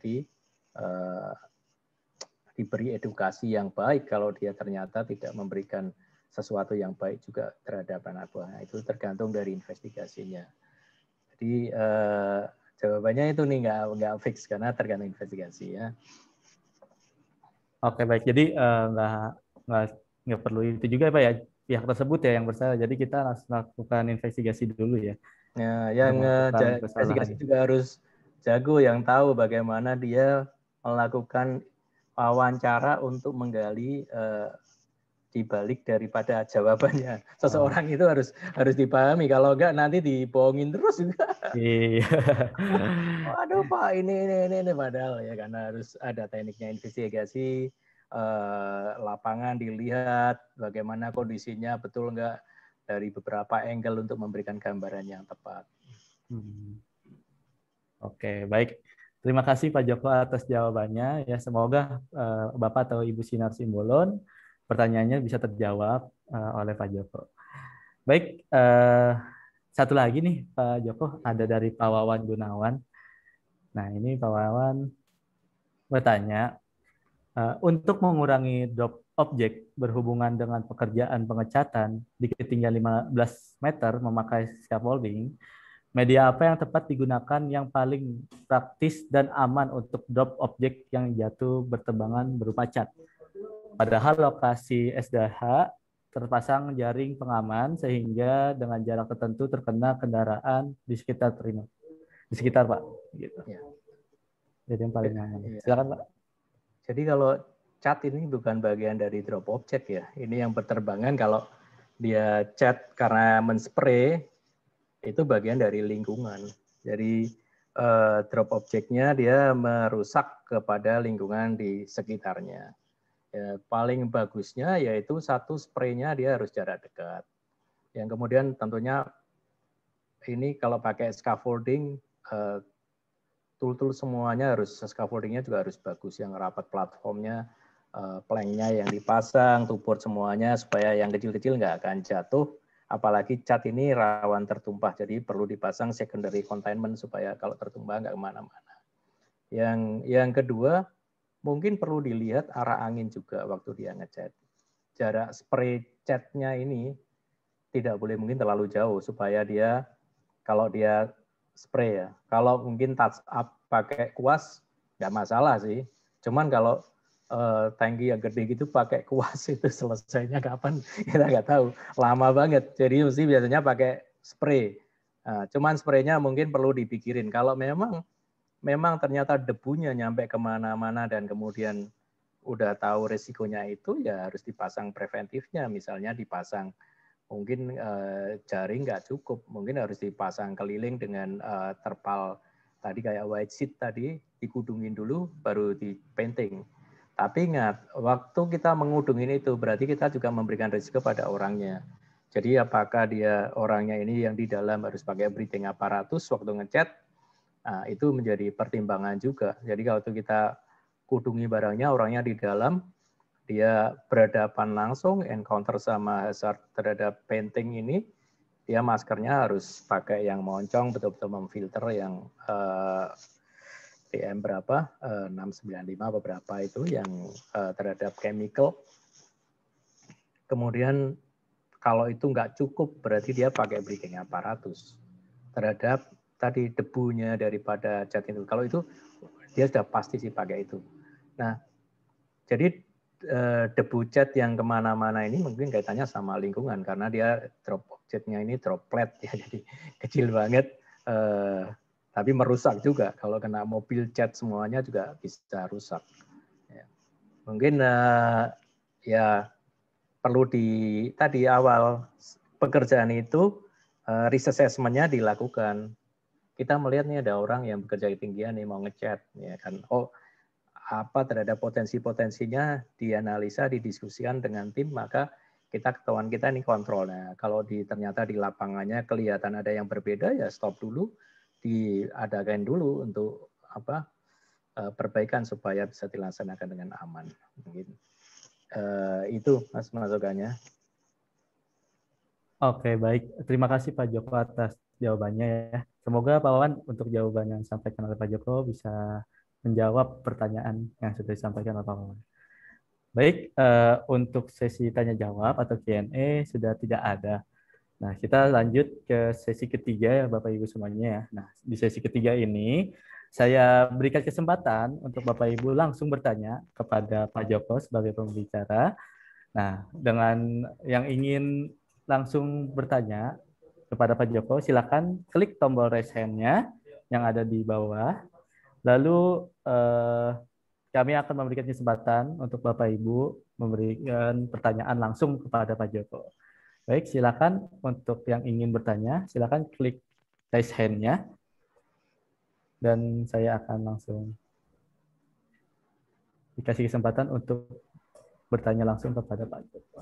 diberi edukasi yang baik kalau dia ternyata tidak memberikan sesuatu yang baik juga terhadap anak buahnya. Itu tergantung dari investigasinya. Jadi jawabannya itu nih nggak fix karena tergantung investigasi ya. Oke, baik. Jadi nggak perlu itu juga Pak ya, pihak tersebut ya yang bersalah. Jadi kita harus lakukan investigasi dulu ya. Nah, yang investigasi juga harus jago, yang tahu bagaimana dia melakukan wawancara untuk menggali di balik daripada jawabannya. Seseorang itu harus dipahami, kalau enggak nanti dibohongin terus juga. Iya. Waduh Pak, ini padahal ya karena harus ada tekniknya investigasi, lapangan dilihat bagaimana kondisinya betul enggak dari beberapa angle untuk memberikan gambaran yang tepat. Oke, baik. Terima kasih Pak Joko atas jawabannya. Ya, semoga Bapak atau Ibu Sinar Simbolon pertanyaannya bisa terjawab oleh Pak Joko. Baik, satu lagi nih Pak Joko, ada dari Pak Wawan Gunawan. Nah, ini Pak Wawan bertanya, untuk mengurangi drop objek berhubungan dengan pekerjaan pengecatan di ketinggian 15 meter memakai scaffolding, media apa yang tepat digunakan yang paling praktis dan aman untuk drop objek yang jatuh bertebangan berupa cat? Padahal lokasi SDH terpasang jaring pengaman sehingga dengan jarak tertentu terkena kendaraan di sekitar Pak. Gitu. Ya. Jadi yang paling aman. Ya. Silakan Pak. Jadi kalau cat ini bukan bagian dari drop object ya. Ini yang berterbangan kalau dia cat karena menspray itu bagian dari lingkungan. Jadi drop objeknya dia merusak kepada lingkungan di sekitarnya. Ya, paling bagusnya yaitu satu spraynya dia harus jarak dekat. Yang kemudian tentunya ini kalau pakai scaffolding, tool-tool semuanya harus, scaffoldingnya juga harus bagus, yang rapat platformnya, planknya yang dipasang, tubur semuanya supaya yang kecil-kecil nggak akan jatuh. Apalagi cat ini rawan tertumpah, jadi perlu dipasang secondary containment supaya kalau tertumpah nggak kemana-mana. Yang kedua, mungkin perlu dilihat arah angin juga waktu dia ngecat. Jarak spray catnya ini tidak boleh mungkin terlalu jauh supaya dia, kalau dia spray ya, kalau mungkin touch up pakai kuas nggak masalah sih. Cuman kalau tangki yang gede gitu pakai kuas itu selesainya kapan kita nggak tahu, lama banget. Jadi mesti biasanya pakai spray. Nah, cuman spraynya mungkin perlu dipikirin. Kalau memang ternyata debunya nyampe kemana-mana dan kemudian udah tahu resikonya itu, ya harus dipasang preventifnya. Misalnya dipasang mungkin jaring nggak cukup, mungkin harus dipasang keliling dengan terpal tadi kayak white sheet tadi, dikudungin dulu baru di painting. Tapi ingat, waktu kita mengudungin itu berarti kita juga memberikan risiko pada orangnya. Jadi apakah dia orangnya ini yang di dalam harus pakai breathing apparatus waktu ngecat, nah, itu menjadi pertimbangan juga. Jadi kalau kita kudungi barangnya, orangnya di dalam, dia berhadapan langsung, encounter sama hazard terhadap painting ini, dia maskernya harus pakai yang moncong, betul-betul memfilter yang PM berapa, 695 beberapa itu yang terhadap chemical. Kemudian kalau itu nggak cukup, berarti dia pakai breathing apparatus terhadap tadi debunya daripada cat itu. Kalau itu dia sudah pasti sih pakai itu. Nah, jadi debu cat yang kemana-mana ini mungkin kaitannya sama lingkungan karena dia drop objeknya ini droplet ya, jadi kecil banget, tapi merusak juga. Kalau kena mobil cat semuanya juga bisa rusak. Ya. Mungkin ya perlu tadi awal pekerjaan itu risk assessment-nya dilakukan. Kita melihat nih ada orang yang bekerja ketinggian nih mau ngechat, ya kan? Oh, apa terhadap potensi-potensinya dianalisa, didiskusikan dengan tim, maka ketahuan kita nih kontrolnya. Kalau ternyata di lapangannya kelihatan ada yang berbeda, ya stop dulu, diadakan dulu untuk perbaikan supaya bisa dilaksanakan dengan aman. Mungkin itu Mas masukannya. Oke, baik. Terima kasih Pak Joko atas jawabannya ya. Semoga Pak Wawan untuk jawaban yang disampaikan oleh Pak Joko bisa menjawab pertanyaan yang sudah disampaikan oleh Pak Wawan. Baik, untuk sesi tanya jawab atau Q&A sudah tidak ada. Nah, kita lanjut ke sesi ketiga ya Bapak Ibu semuanya ya. Nah, di sesi ketiga ini saya berikan kesempatan untuk Bapak Ibu langsung bertanya kepada Pak Joko sebagai pembicara. Nah, dengan yang ingin langsung bertanya kepada Pak Joko, silakan klik tombol raise hand-nya yang ada di bawah. Lalu kami akan memberikan kesempatan untuk Bapak Ibu memberikan pertanyaan langsung kepada Pak Joko. Baik, silakan untuk yang ingin bertanya, silakan klik raise hand-nya dan saya akan langsung dikasih kesempatan untuk bertanya langsung kepada Pak Joko.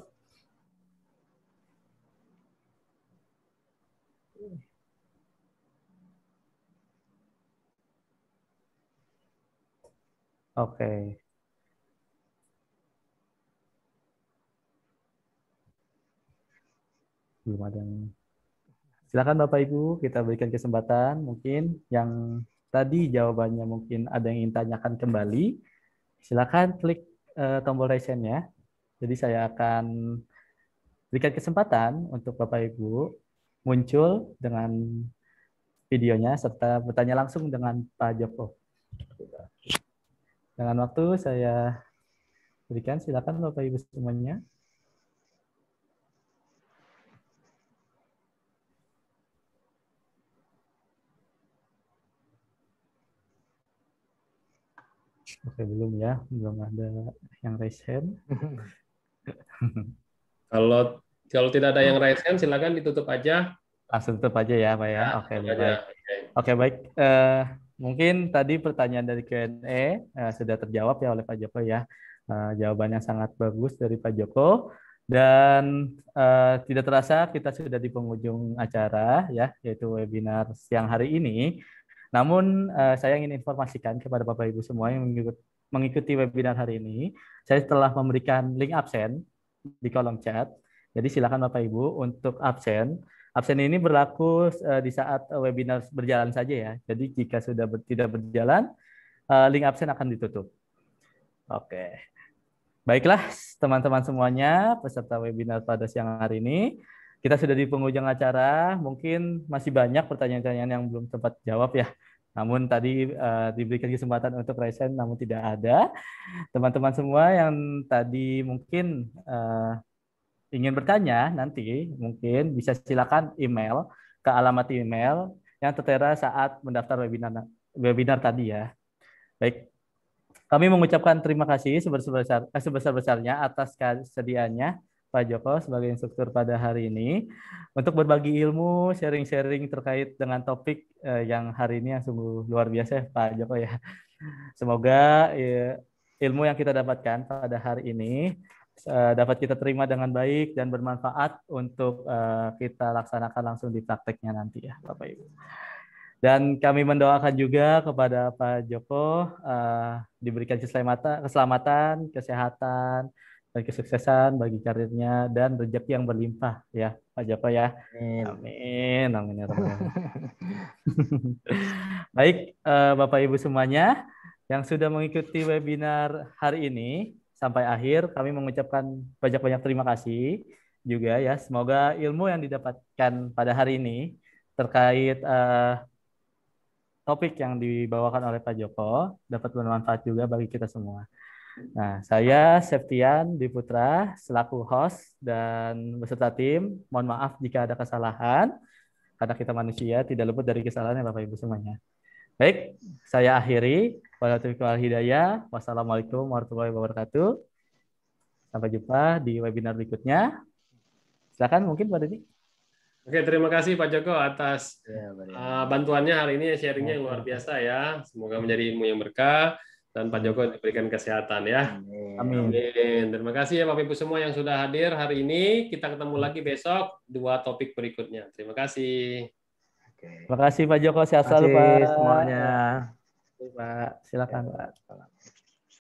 Oke. Belum ada yang... Silakan Bapak Ibu, kita berikan kesempatan. Mungkin yang tadi jawabannya mungkin ada yang ingin tanyakan kembali. Silakan klik tombol raise hand-nya. Jadi saya akan berikan kesempatan untuk Bapak Ibu muncul dengan videonya serta bertanya langsung dengan Pak Joko. Dengan waktu saya berikan, silakan Bapak Ibu semuanya. Oke, belum ya, belum ada yang raise hand. Kalau tidak ada yang raise hand, silakan ditutup aja. Langsung tutup aja ya, Pak ya. Oke, baik. Oke, baik. Mungkin tadi pertanyaan dari Q&A sudah terjawab ya oleh Pak Joko ya. Jawabannya sangat bagus dari Pak Joko. Dan tidak terasa kita sudah di penghujung acara ya, yaitu webinar siang hari ini. Namun saya ingin informasikan kepada Bapak Ibu semua yang mengikuti webinar hari ini, saya telah memberikan link absen di kolom chat. Jadi silakan Bapak Ibu untuk absen. Absen ini berlaku di saat webinar berjalan saja ya. Jadi jika sudah tidak berjalan, link absen akan ditutup. Oke. Baiklah teman-teman semuanya, peserta webinar pada siang hari ini. Kita sudah di penghujung acara, mungkin masih banyak pertanyaan-pertanyaan yang belum sempat jawab ya. Namun tadi diberikan kesempatan untuk raise hand, namun tidak ada. Teman-teman semua yang tadi mungkin ingin bertanya, nanti mungkin bisa silakan email ke alamat email yang tertera saat mendaftar webinar tadi ya. Baik, kami mengucapkan terima kasih sebesar-besarnya atas kesediaannya Pak Joko sebagai instruktur pada hari ini untuk berbagi ilmu, sharing-sharing terkait dengan topik yang hari ini yang sungguh luar biasa ya, Pak Joko ya. Semoga ilmu yang kita dapatkan pada hari ini dapat kita terima dengan baik dan bermanfaat untuk kita laksanakan langsung di prakteknya nanti ya Bapak Ibu. Dan kami mendoakan juga kepada Pak Joko diberikan keselamatan, kesehatan, dan kesuksesan bagi karirnya dan rezeki yang berlimpah ya Pak Joko ya. Amin. Amin ya Rabbal alamin. Baik Bapak Ibu semuanya yang sudah mengikuti webinar hari ini sampai akhir, kami mengucapkan banyak-banyak terima kasih juga ya. Semoga ilmu yang didapatkan pada hari ini terkait topik yang dibawakan oleh Pak Joko dapat bermanfaat juga bagi kita semua. Nah, saya Septian Diputra selaku host dan beserta tim, mohon maaf jika ada kesalahan, karena kita manusia tidak luput dari kesalahan ya Bapak Ibu semuanya. Baik, saya akhiri. Wassalamualaikum warahmatullahi wabarakatuh. Sampai jumpa di webinar berikutnya. Silakan mungkin Pak Deddy. Oke, terima kasih Pak Joko atas Ya, bantuannya hari ini, sharingnya yang luar biasa ya. Semoga menjadi ilmu yang berkah dan Pak Joko diberikan kesehatan ya. Amin. Amin. Terima kasih ya Bapak Ibu semua yang sudah hadir hari ini. Kita ketemu lagi besok 2 topik berikutnya. Terima kasih. Terima kasih Pak Joko, sehat Terima selalu kasih Pak. semuanya. Pak, silakan Pak.